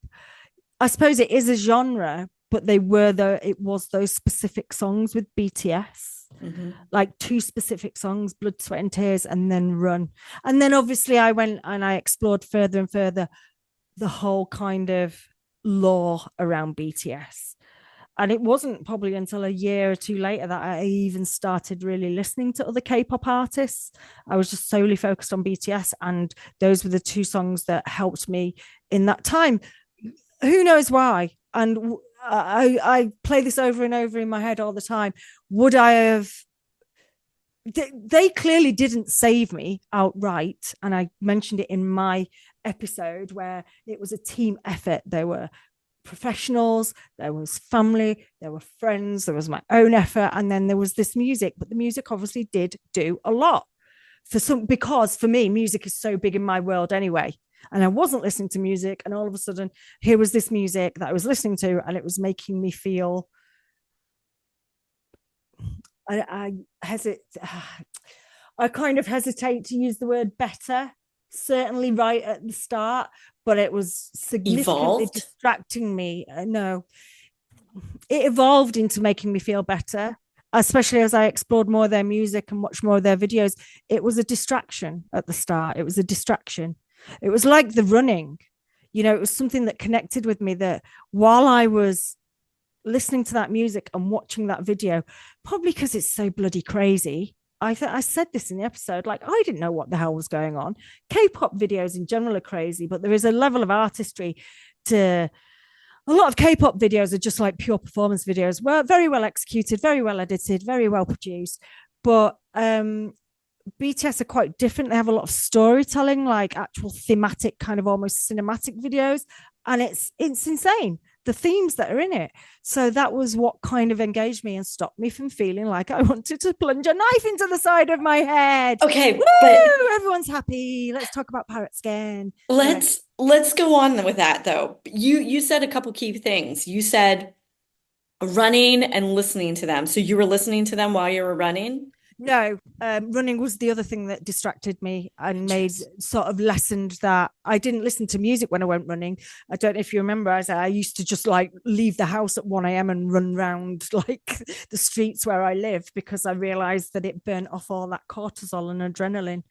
I suppose it is a genre, but it was those specific songs with BTS, Mhm. like two specific songs, Blood, Sweat and Tears, and then Run. And then obviously I went and I explored further and further the whole kind of lore around BTS. And it wasn't probably until a year or two later that I even started really listening to other K-pop artists. I was just solely focused on BTS, and those were the two songs that helped me in that time. Who knows why? And I play this over and over in my head all the time. Would I have? They clearly didn't save me outright, and I mentioned it in my episode where it was a team effort. There were professionals, there was family, there were friends, there was my own effort, and then there was this music. But the music obviously did do a lot because for me, music is so big in my world anyway. And I wasn't listening to music, and all of a sudden, here was this music that I was listening to, and it was making me feel. I hesitate. I kind of hesitate to use the word better, certainly right at the start, but it was significantly Evolved. distracting me. No, it evolved into making me feel better, especially as I explored more of their music and watched more of their videos. It was a distraction at the start. It was a distraction. It was like the running. You know, it was something that connected with me that while I was listening to that music and watching that video, probably because it's so bloody crazy. I said this in the episode, like I didn't know what the hell was going on. K-pop videos in general are crazy, but there is a level of artistry to a lot of K-pop videos are just like pure performance videos. Well, very well executed, very well edited, very well produced. But BTS are quite different. They have a lot of storytelling, like actual thematic, kind of almost cinematic videos, and it's insane the themes that are in it. So that was what kind of engaged me and stopped me from feeling like I wanted to plunge a knife into the side of my head. Okay, but Woo! Everyone's happy. Let's talk about Parrots again. Anyway, let's go on with that though. You said a couple key things. You said running and listening to them. So you were listening to them while you were running? no, running was the other thing that distracted me and made Interesting. sort of lessened that. I didn't listen to music when I went running. I don't know if you remember, I used to just like leave the house at 1 a.m. and run around like the streets where I live because I realized that it burnt off all that cortisol and adrenaline.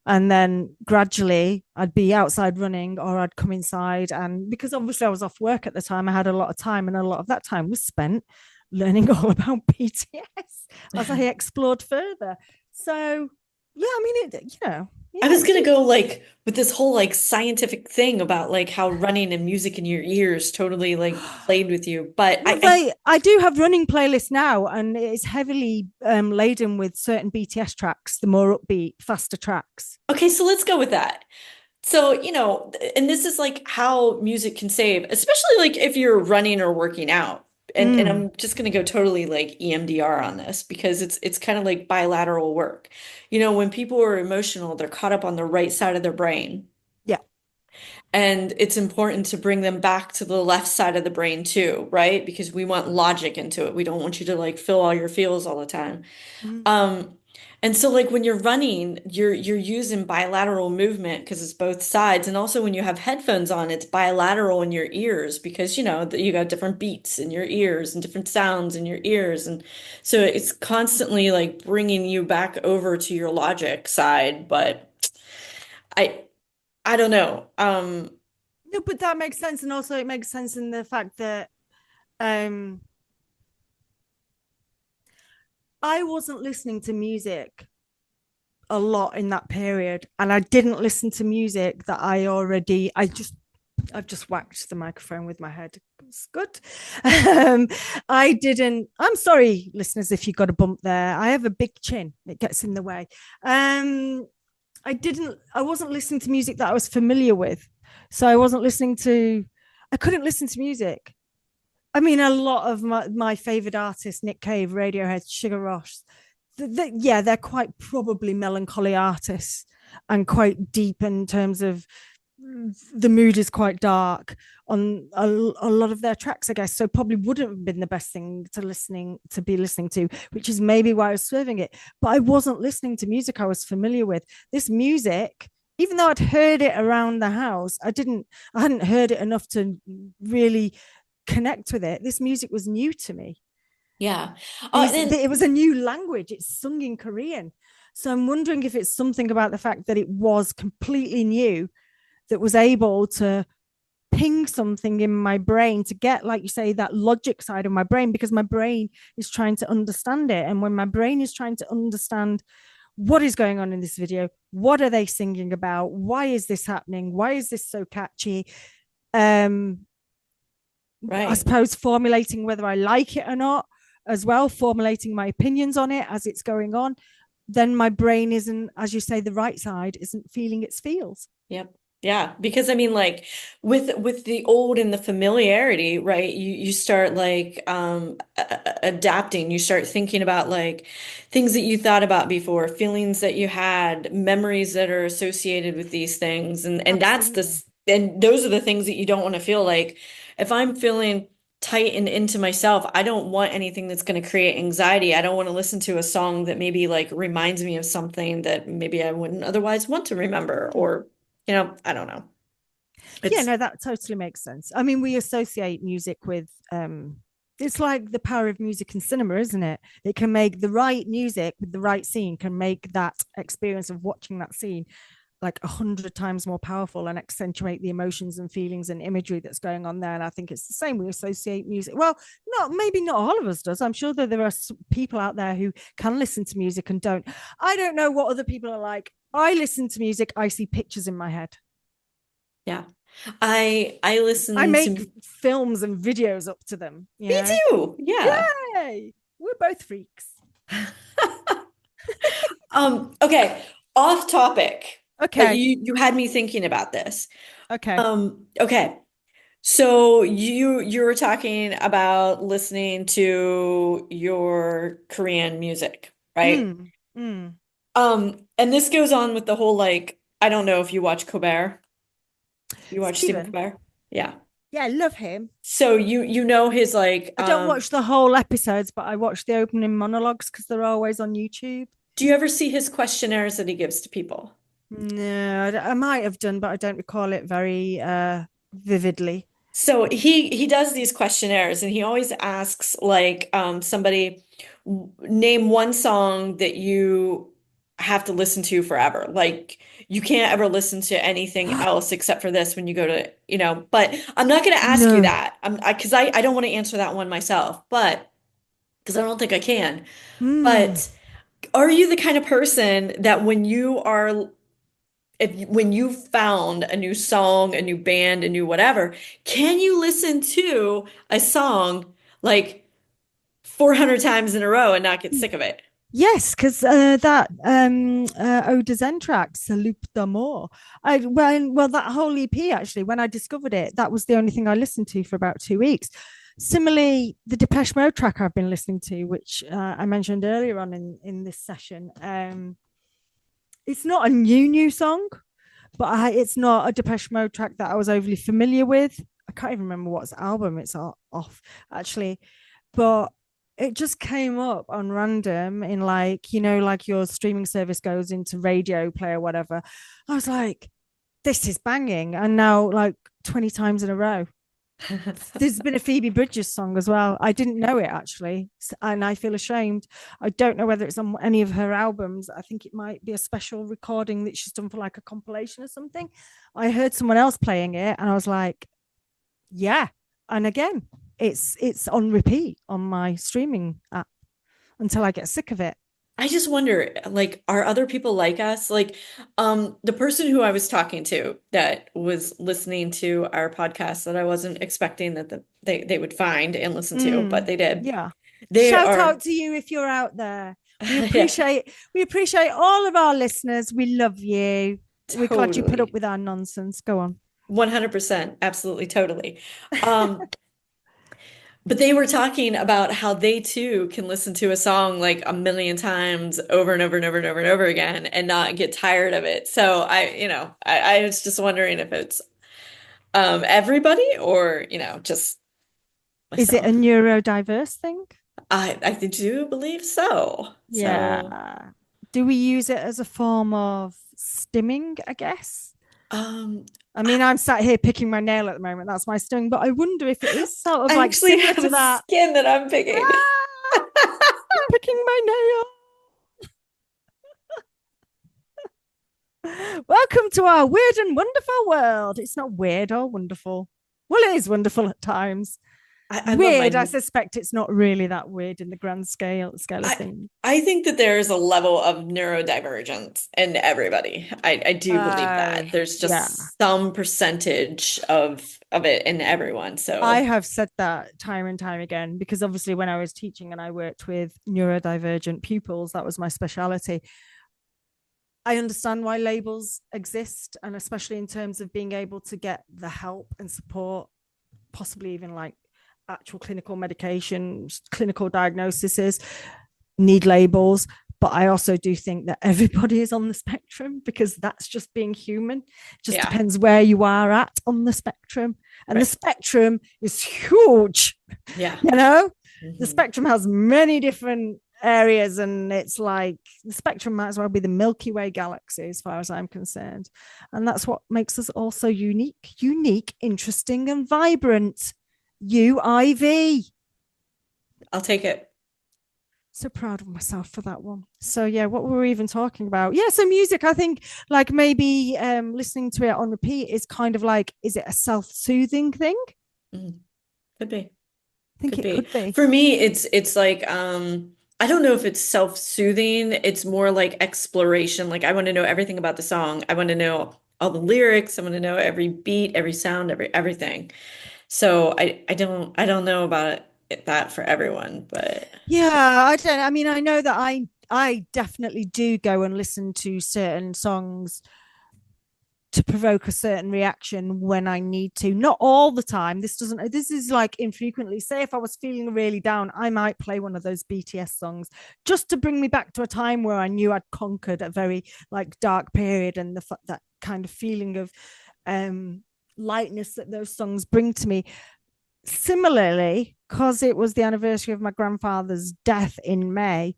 And then gradually I'd be outside running or I'd come inside. And because obviously I was off work at the time, I had a lot of time, and a lot of that time was spent learning all about BTS as I explored further. So yeah, I mean I yeah, was it gonna did. go like with this whole like scientific thing about like how running and music in your ears totally like played with you. But Well, I do have running playlists now, and it's heavily laden with certain BTS tracks, the more upbeat, faster tracks. okay, so let's go with that. So, and this is like how music can save, especially like if you're running or working out. And Mm, I'm just gonna go totally like EMDR on this because it's kind of like bilateral work. When people are emotional, they're caught up on the right side of their brain. yeah. And it's important to bring them back to the left side of the brain too, right? Because we want logic into it. We don't want you to like feel all your feels all the time. Mm. Um, And so like when you're running, you're using bilateral movement because it's both sides. And also when you have headphones on, it's bilateral in your ears because you got different beats in your ears and different sounds in your ears. And so it's constantly like bringing you back over to your logic side, but I I don't know. No, but that makes sense, and also it makes sense in the fact that um I wasn't listening to music a lot in that period, and I didn't listen to music that I've just whacked the microphone with my head. It's good. I didn't. I'm sorry, listeners, if you got a bump there. I have a big chin. It gets in the way. I wasn't listening to music that I was familiar with. So I couldn't listen to music. I mean, a lot of my favorite artists, Nick Cave, Radiohead, Sugar Rush, yeah, they're quite probably melancholy artists and quite deep in terms of the mood is quite dark on a lot of their tracks, I guess. So probably wouldn't have been the best thing to be listening to, which is maybe why I was swerving it. But I wasn't listening to music I was familiar with. This music, even though I'd heard it around the house, I hadn't heard it enough to really connect with it. This music was new to me. Yeah. It was a new language. It's sung in Korean. So I'm wondering if it's something about the fact that it was completely new that was able to ping something in my brain to get, like you say, that logic side of my brain, because my brain is trying to understand it. And when my brain is trying to understand what is going on in this video, what are they singing about? Why is this happening? Why is this so catchy? I Right. suppose formulating whether I like it or not, as well, formulating my opinions on it as it's going on, then my brain isn't, as you say, the right side isn't feeling its feels. Yep. Yeah, because I mean like with the old and the familiarity, right? You start like adapting. You start thinking about like things that you thought about before, feelings that you had, memories that are associated with these things. And that's Absolutely. this and those are the things that you don't want to feel like if I'm feeling tight and into myself, I don't want anything that's going to create anxiety. I don't want to listen to a song that maybe like reminds me of something that maybe I wouldn't otherwise want to remember or I don't know. Yeah, It's no, that totally makes sense. I mean, we associate music with it's like the power of music in cinema, isn't it? It can make the right music with the right scene can make that experience of watching that scene like 100 times more powerful and accentuate the emotions and feelings and imagery that's going on there. And I think it's the same. We associate music. Well, maybe not all of us does. I'm sure that there are people out there who can listen to music and don't. I don't know what other people are like. I listen to music. I see pictures in my head. yeah. I I listen make to films and videos up to them. me too. Yeah. Yay! We're both freaks. Okay, off topic. But Okay. you had me thinking about this. Okay. Okay. So you were talking about listening to your Korean music, right? Mm, mm. And this goes on with the whole like I don't know if you watch Colbert. You watch Stephen Stephen. Colbert? Yeah. Yeah, I love him. So you know his like I don't watch the whole episodes, but I watch the opening monologues because they're always on YouTube. do you ever see his questionnaires that he gives to people? No, I might have done, but I don't recall it very vividly. So he does these questionnaires and he always asks like somebody name one song that you have to listen to forever. Like you can't ever listen to anything else except for this when you go to, but I'm not going to ask you No. that. I don't want to answer that one myself, but because I don't think I can. Mm. But are you the kind of person that when you found a new song, a new band, a new whatever, can you listen to a song like 400 times in a row and not get sick of it? Yes, because that Ode track, Salute d'Amour. Well, that whole EP actually, when I discovered it, that was the only thing I listened to for about 2 weeks. Similarly, the Depeche Mode track I've been listening to, which I mentioned earlier on in this session, it's not a new song, but it's not a Depeche Mode track that I was overly familiar with. I can't even remember what's album it's off actually, but it just came up on random in like, you know, like your streaming service goes into radio play or whatever. I was like, this is banging. And now like 20 times in a row. There's been a Phoebe Bridgers song as well. I didn't know it actually, and I feel ashamed. I don't know whether it's on any of her albums. I think it might be a special recording that she's done for like a compilation or something. I heard someone else playing it and I was like, yeah. And again, it's on repeat on my streaming app until I get sick of it. I just wonder, like, are other people like us? Like, the person who I was talking to that was listening to our podcast that I wasn't expecting that they would find and listen to, but they did. Yeah. They Shout are, out to you if you're out there. We yeah, appreciate all of our listeners. We love you. We're glad you put up totally. with our nonsense. Go on. 100%. Absolutely. Totally. But they were talking about how they too can listen to a song like a million times over and over and over and over and over again and not get tired of it. So I was just wondering if it's everybody or, just Is it a myself. neurodiverse thing? I do believe so. So, Yeah. Do we use it as a form of stimming, I guess? um, I mean, I'm sat here picking my nail at the moment. That's my sting, but I wonder if it is sort of I like actually similar have to a that. skin that I'm picking. Ah, picking my nail. Welcome to our weird and wonderful world. It's not weird or wonderful. Well, it is wonderful at times. I love Weird, I my suspect it's not really that weird in the grand scale of I things. I think that there is a level of neurodivergence in everybody. I do believe that. There's Yeah. just some percentage of it in everyone. I So have said that time and time again because obviously when I was teaching and I worked with neurodivergent pupils, that was my speciality. I understand why labels exist, and especially in terms of being able to get the help and support, possibly even like actual clinical medications, clinical diagnoses, need labels. But I also do think that everybody is on the spectrum because that's just being human. It just yeah, depends where you are at on the spectrum. And the right. spectrum is huge. Yeah. You know, the Mhm. spectrum has many different areas, and it's like the spectrum might as well be the Milky Way galaxy as far as I'm concerned. And that's what makes us all so unique, interesting, and vibrant. UIV. I'll take it. So proud of myself for that one. So yeah, what were we even talking about? Yeah, so music, I think like maybe listening to it on repeat is kind of like, is it a self-soothing thing? Mm. Could be. I think Could it be. could be. For me, it's like I don't know if it's self-soothing. It's more like exploration. Like I want to know everything about the song. I want to know all the lyrics. I want to know every beat, every sound, everything. So I don't know about that for everyone, but Yeah, I don't. I mean, I know that I definitely do go and listen to certain songs to provoke a certain reaction when I need to. Not all the time. This is like infrequently. Say if I was feeling really down, I might play one of those BTS songs just to bring me back to a time where I knew I'd conquered a very like dark period, and that kind of feeling of lightness that those songs bring to me. Similarly, because it was the anniversary of my grandfather's death in May,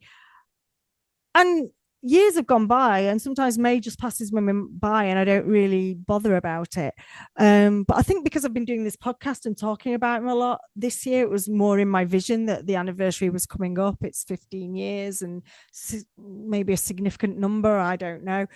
and years have gone by, and sometimes May just passes me by and I don't really bother about it. But I think because I've been doing this podcast and talking about him a lot this year, it was more in my vision that the anniversary was coming up. It's 15 years and maybe a significant number, I don't know.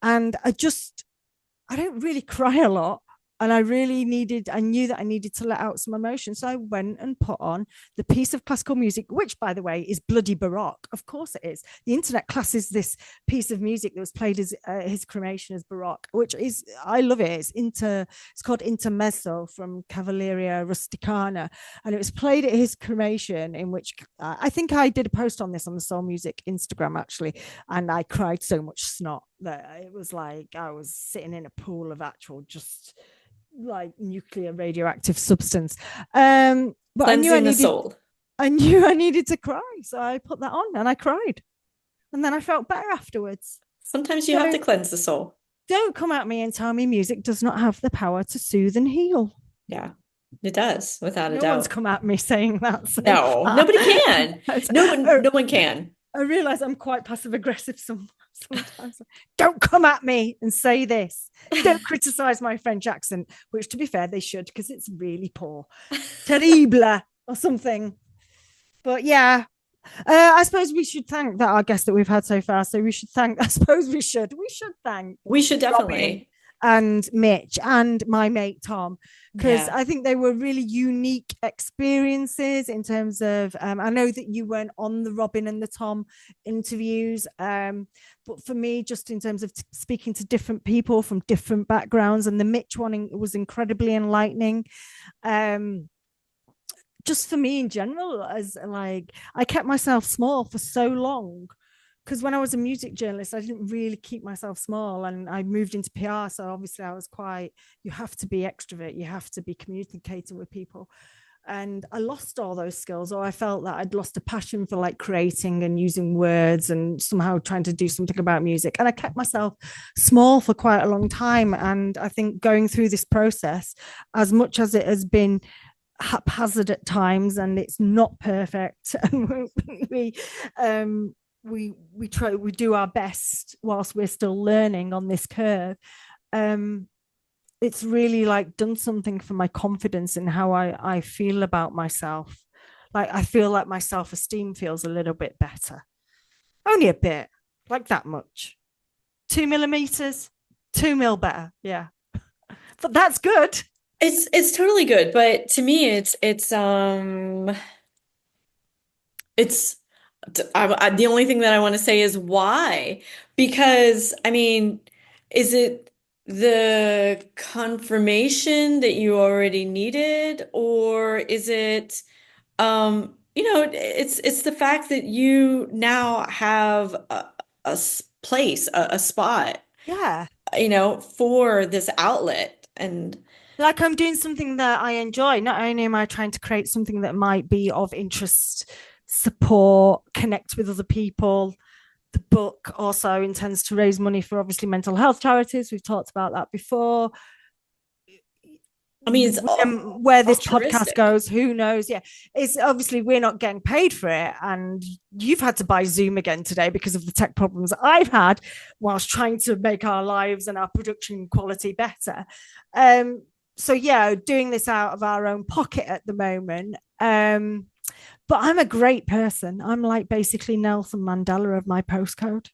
And I don't really cry a lot. And I knew that I needed to let out some emotion. So I went and put on the piece of classical music, which, by the way, is bloody Baroque. Of course it is. The internet classes this piece of music that was played as his cremation as Baroque, which is, I love it. It's called Intermezzo from Cavalleria Rusticana. And it was played at his cremation, in which I think I did a post on this on the Soul Music Instagram, actually. And I cried so much snot that it was like I was sitting in a pool of actual just like nuclear radioactive substance. But cleansing the soul. I knew I needed to cry. So I put that on and I cried. And then I felt better afterwards. Sometimes you have to So cleanse the soul. don't come at me and tell me music does not have the power to soothe and heal. Yeah. It does, without a No one's doubt. come at me saying that so No, far. nobody can. No one can. I realize I'm quite passive aggressive sometimes. Don't come at me and say this. Don't criticize my French accent, which to be fair, they should, because it's really poor. Terrible or something. But yeah, I suppose we should thank that our guest that we've had so far. So we should thank, I suppose we should thank We should Robin definitely. and Mitch and my mate Tom, because Yeah. I think they were really unique experiences in terms of I know that you weren't on the Robin and the Tom interviews, but for me, just in terms of speaking to different people from different backgrounds, and the Mitch one was incredibly enlightening. Just for me in general, as like I kept myself small for so long, because when I was a music journalist, I didn't really keep myself small, and I moved into PR. So obviously I was quite, you have to be extrovert, you have to be communicating with people. And I lost all those skills, or I felt that I'd lost a passion for like creating and using words and somehow trying to do something about music. And I kept myself small for quite a long time. And I think going through this process, as much as it has been haphazard at times and it's not perfect, and we try, we do our best whilst we're still learning on this curve. It's really like done something for my confidence in how I feel about myself. Like I feel like my self-esteem feels a little bit better, only a bit, like that much. 2 millimeters, 2 mil better, yeah. But that's good. It's totally good, but to me it's the only thing that I want to say is why. Because I mean, is it the confirmation that you already needed, or is it it's the fact that you now have a place, a spot, Yeah, for this outlet. And like I'm doing something that I enjoy. Not only am I trying to create something that might be of interest, support, connect with other people. The book also intends to raise money for obviously mental health charities. We've talked about that before. I mean, it's Where this podcast altruistic. goes, who knows? Yeah, it's obviously we're not getting paid for it, and you've had to buy Zoom again today because of the tech problems I've had whilst trying to make our lives and our production quality better. So yeah, doing this out of our own pocket at the moment. But I'm a great person. I'm like basically Nelson Mandela of my postcode.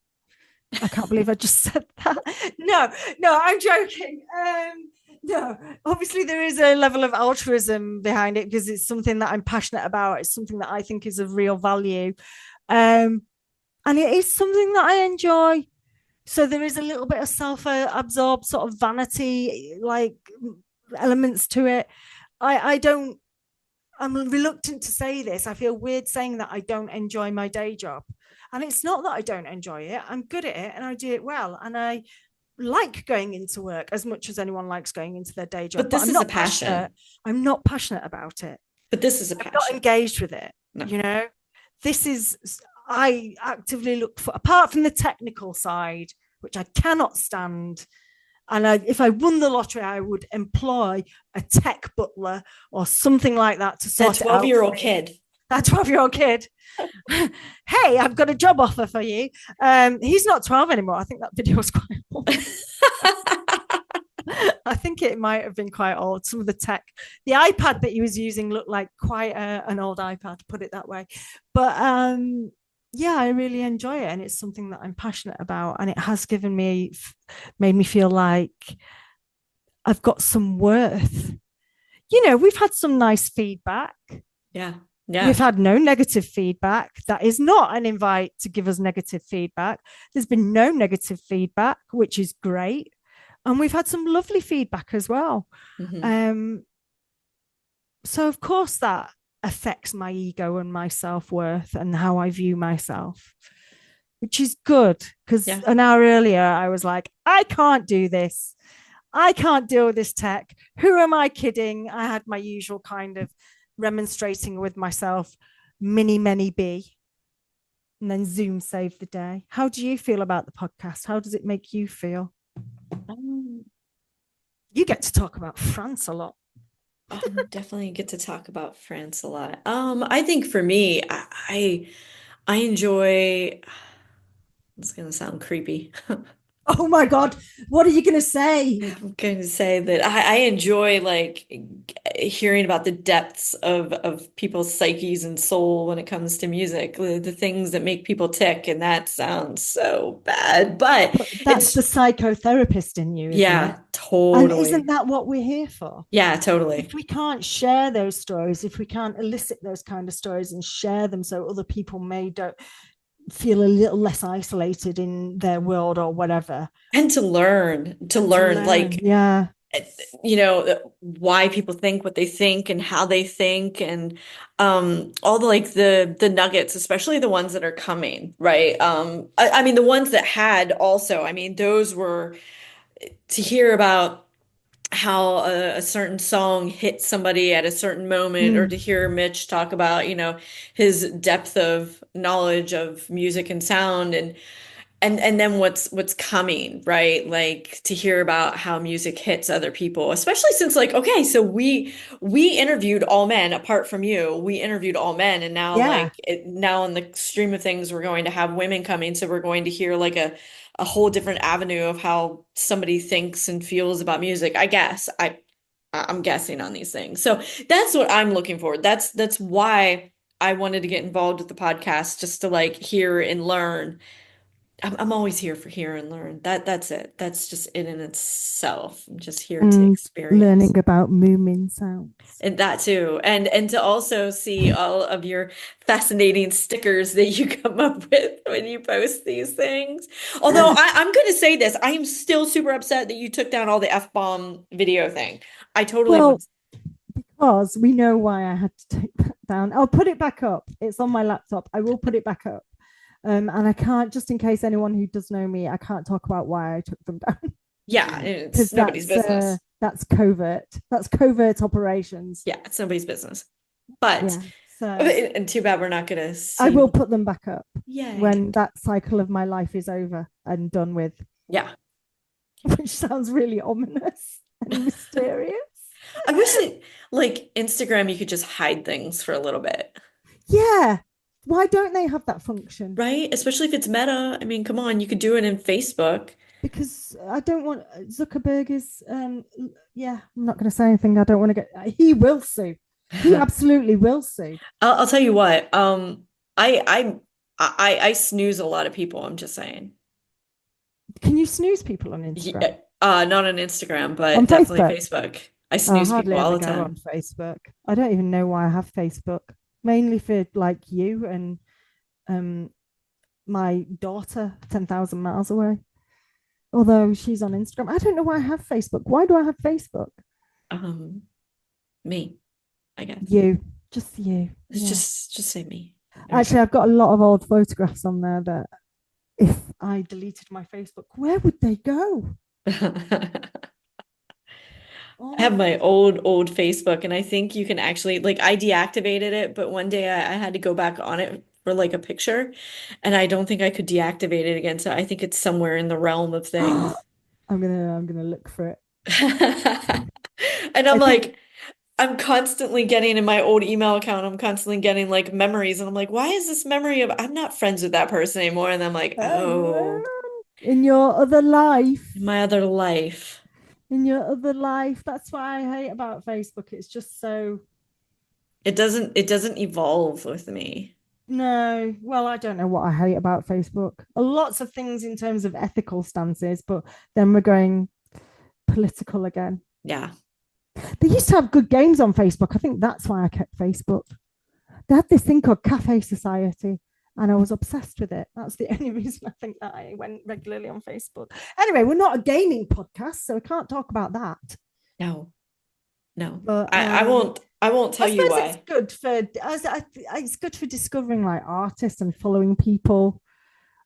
I can't believe I just said that. No, I'm joking. No, obviously there is a level of altruism behind it because it's something that I'm passionate about. It's something that I think is of real value. And it is something that I enjoy. So there is a little bit of self-absorbed sort of vanity, like elements to it. I don't, I'm reluctant to say this. I feel weird saying that I don't enjoy my day job. And it's not that I don't enjoy it. I'm good at it and I do it well. And I like going into work as much as anyone likes going into their day job. But this I'm is a not passion. passionate. I'm not passionate about it. But this is a I'm not passion. engaged with it. No. This is, I actively look for, apart from the technical side, which I cannot stand. And if I won the lottery, I would employ a tech butler or something like that to sort That it out. 12-year-old kid. That 12-year-old kid. Hey, I've got a job offer for you. He's not 12 anymore. I think that video was quite old. I think it might have been quite old. Some of the tech, the iPad that he was using looked like quite an old iPad, put it that way. But yeah, I really enjoy it. And it's something that I'm passionate about. And it has made me feel like I've got some worth. We've had some nice feedback. Yeah. We've had no negative feedback. That is not an invite to give us negative feedback. There's been no negative feedback, which is great. And we've had some lovely feedback as well. Mm-hmm. So, of course, that affects my ego and my self-worth and how I view myself, which is good. Because an hour earlier, I was like, I can't do this. I can't deal with this tech. Who am I kidding? I had my usual kind of remonstrating with myself, many be, and then Zoom saved the day. How do you feel about the podcast? How does it make you feel? You get to talk about France a lot. Definitely get to talk about France a lot. I think for me, I enjoy, it's gonna sound creepy. Oh my God, what are you going to say? I'm going to say that I enjoy like hearing about the depths of people's psyches and soul when it comes to music, the things that make people tick, and that sounds so bad, but But that's the it's psychotherapist in you, isn't it? yeah, And isn't totally. that what we're here for? Yeah, If totally. we can't share those stories, if we can't elicit those kind of stories and share them so other people may don't feel a little less isolated in their world or whatever, And to to learn learn. like Yeah. why people think what they think and how they think and all the like the nuggets, especially the ones that are coming, right? I mean the ones that had also, I mean those were to hear about how a certain song hit somebody at a certain moment, or Mm. to hear Mitch talk about, his depth of knowledge of music and sound, and then what's coming, right? Like to hear about how music hits other people, especially since like, okay, so we interviewed all men apart from you. We interviewed all men, and now Yeah. now in the stream of things, we're going to have women coming, so we're going to hear like a whole different avenue of how somebody thinks and feels about music. I guess I'm guessing on these things. So that's what I'm looking for. That's why I wanted to get involved with the podcast, just to like hear and learn. I'm always here for hear and learn. That's it. That's just it in itself. I'm just here to And experience. learning about moving sounds. And that too. And to also see all of your fascinating stickers that you come up with when you post these things. Although I'm going to say this, I am still super upset that you took down all the F-bomb video thing. I totally Well, was. because we know why I had to take that down. I'll put it back up. It's on my laptop. I will put it back up. And I can't, just in case anyone who does know me, I can't talk about why I took them down Yeah, it's because nobody's business. that's covert. That's covert operations. Yeah, it's nobody's business. But Yeah. So and too bad we're not going to I will see. put them back up Yay. when that cycle of my life is over and done with, Yeah. which sounds really ominous and mysterious. I wish that like Instagram, you could just hide things for a little bit, Yeah. Why don't they have that function? right? Especially if it's Meta. I mean, come on, you could do it in Facebook. Because I don't want Zuckerberg is yeah, I'm not going to say anything. I don't want to get he will sue. He absolutely will sue. I'll tell you what. I I I snooze a lot of people. I'm just saying. Can you snooze people on Instagram? Yeah, not on Instagram, On but definitely Facebook? Facebook. I Oh, I snooze hardly people all ever the go on time. Facebook. I don't even know why I have Facebook. Mainly for like you and um my daughter 10,000 miles away. Although she's on Instagram. I don't know why I have Facebook. Why do I have Facebook? Um, Me, I guess. You. Just you. It's Yeah. just say me. There Actually, I've got a lot of old photographs on there that if I deleted my Facebook, where would they go? you go. All I have my my old Facebook, and I think you can actually like I deactivated it, but one day I had to go back on it for like a picture, and I don't think I could deactivate it again. So I think it's somewhere in the realm of things. I'm gonna look for it. And I'm I think like, I'm constantly getting in my old email account, I'm constantly getting like memories, and I'm like, why is this memory of I'm not friends with that person anymore? And I'm like, oh, in your other life, in my other life. that's what I hate about Facebook. It's just so It doesn't evolve with me. no. Well, I don't know what I hate about Facebook. Lots of things in terms of ethical stances, but then we're going political again. Yeah. They used to have good games on Facebook. I think that's why I kept Facebook. They had this thing called Cafe Society, and I was obsessed with it. That's the only reason I think that I went regularly on Facebook. Anyway, we're not a gaming podcast, so we can't talk about that. No. No. But I won't I tell you suppose it's why. good for it's good for discovering like artists and following people.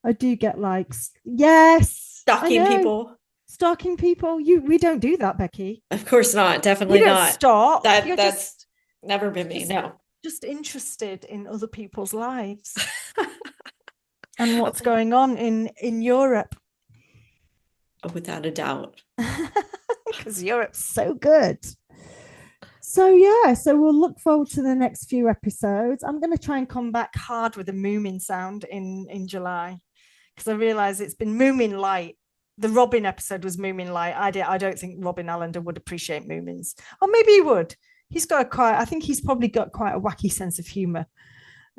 I do get like yes, I Stalking know people. stalking people. We don't do that, Becky. Of course not. You Definitely don't not. stalk. That You're that's never been me. just No. just interested in other people's lives and what's going on in Europe Without a doubt. because Europe's so good. So we'll look forward to the next few episodes. I'm going to try and come back hard with a moomin sound in July, because I realise it's been moomin light. The Robin episode was moomin light. I don't think Robin Allender would appreciate moomins, or maybe he would. I think he's probably got quite a wacky sense of humour.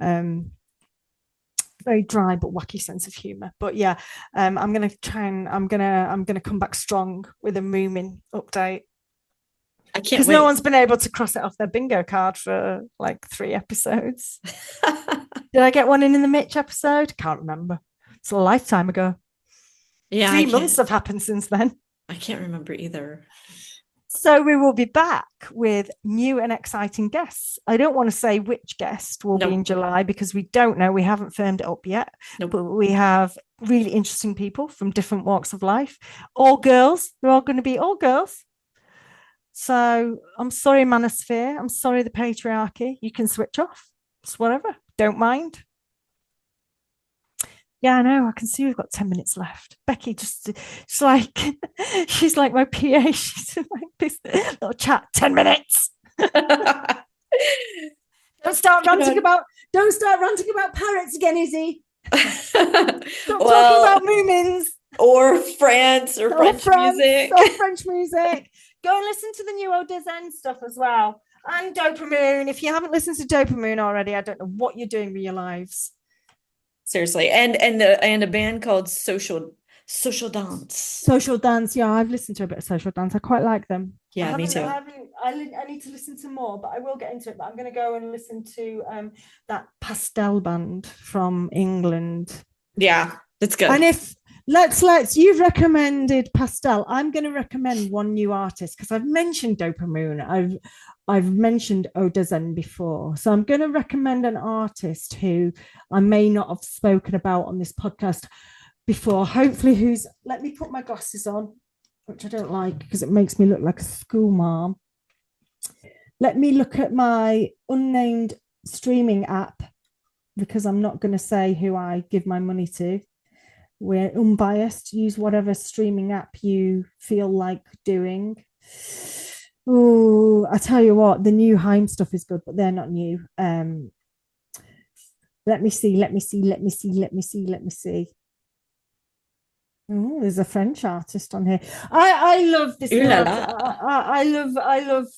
Very dry but wacky sense of humor. But yeah, I'm gonna come back strong with a moomin update. I can't because wait. no one's been able to cross it off their bingo card for like 3 episodes. Did I get one in the Mitch episode? Can't remember. It's a lifetime ago. Yeah, 3 months have happened since then. I can't remember either. So we will be back with new and exciting guests. I don't want to say which guest will be in July because we don't know. We haven't firmed it up yet. But we have really interesting people from different walks of life. All girls. They're all going to be all girls. So I'm sorry, Manosphere. I'm sorry, the patriarchy. You can switch off. It's whatever. Don't mind. Yeah, I know. I can see we've got 10 minutes left. Becky she's like my PA. She's like this little chat. 10 minutes. Don't start ranting about parrots again, Izzy. Stop talking about moomins. Or France or French music. Or French music. Go and listen to the new Odezen stuff as well. And Dopamine. If you haven't listened to Dopamine already, I don't know what you're doing with your lives. Seriously. And a band called Social Dance. Social Dance. Yeah, I've listened to a bit of Social Dance. I quite like them. Yeah, me too. I need to listen to more, but I will get into it. But I'm going to go and listen to that Pastel band from England. Yeah, that's good. And if you've recommended Pastel, I'm going to recommend one new artist because I've mentioned Dopamine. I've mentioned Odezen before. So I'm going to recommend an artist who I may not have spoken about on this podcast before. Hopefully let me put my glasses on, which I don't like because it makes me look like a school mom. Let me look at my unnamed streaming app because I'm not going to say who I give my money to. We're unbiased. Use whatever streaming app you feel like doing. Oh, I tell you what, the new Heim stuff is good, but they're not new. Let me see. Oh, there's a French artist on here. I love this. I love.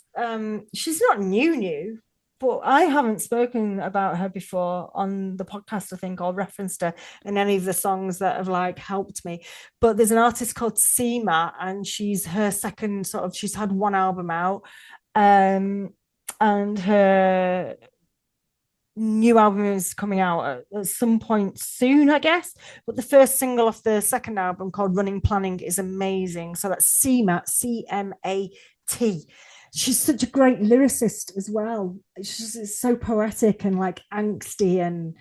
She's not new, but I haven't spoken about her before on the podcast, I think, or referenced her in any of the songs that have like helped me. But there's an artist called Seema, and she's her second she's had one album out, and her new album is coming out at some point soon, I guess. But the first single of the second album, called Running Planning, is amazing. So that's Seema, C-M-A-T. She's such a great lyricist as well. She's so poetic and like angsty, and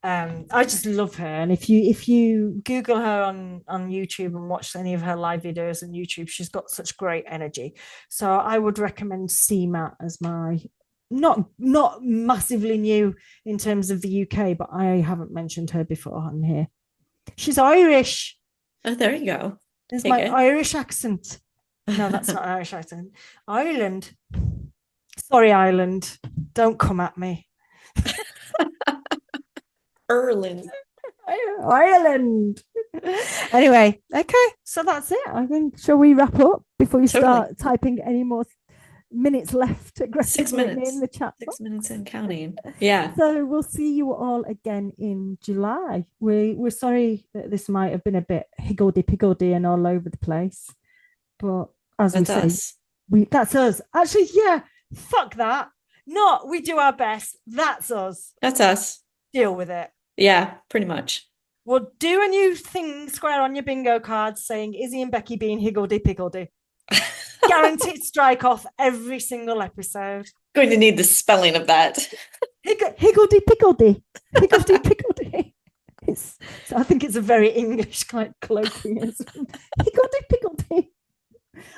I just love her. And if you Google her on YouTube and watch any of her live videos on YouTube, she's got such great energy. So I would recommend Seema as my not massively new in terms of the UK, but I haven't mentioned her before on here. She's Irish. Oh, there you go. There's my Irish accent. No, that's not an Irish accent. Ireland. Sorry, Ireland. Don't come at me. Ireland. Anyway, okay. So that's it. I think, shall we wrap up before you start typing any more minutes left aggressively 6 minutes in the chat? 6 minutes and counting. Yeah. So we'll see you all again in July. We're sorry that this might have been a bit higgledy-piggledy and all over the place. But as we say, that's us. Actually, yeah, fuck that. No, we do our best. That's us. That's us. Deal with it. Yeah, pretty much. We'll do a new thing square on your bingo card saying Izzy and Becky being higgledy-piggledy. Guaranteed strike off every single episode. Going to need the spelling of that. Higgledy-piggledy. Higgledy-piggledy. So I think it's a very English kind of colloquialism. Higgledy-piggledy.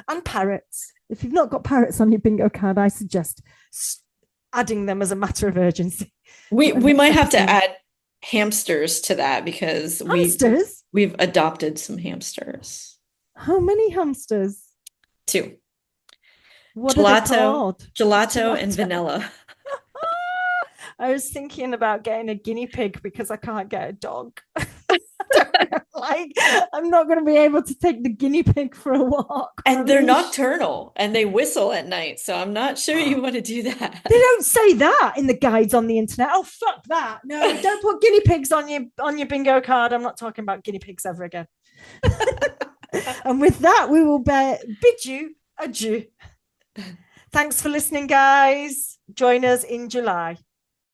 And parrots. If you've not got parrots on your bingo card, I suggest adding them as a matter of urgency. We might have to add hamsters to that because we've adopted some hamsters. How many hamsters? 2. What are they Gelato, called? gelato and vanilla. I was thinking about getting a guinea pig because I can't get a dog. Like, I'm not going to be able to take the guinea pig for a walk. And they're nocturnal and they whistle at night. So I'm not sure you want to do They that. don't say that in the guides on the internet. Oh, fuck that. No, don't put guinea pigs on your bingo card. I'm not talking about guinea pigs ever again. And with that, we will bid you adieu. Thanks for listening, guys. Join us in July.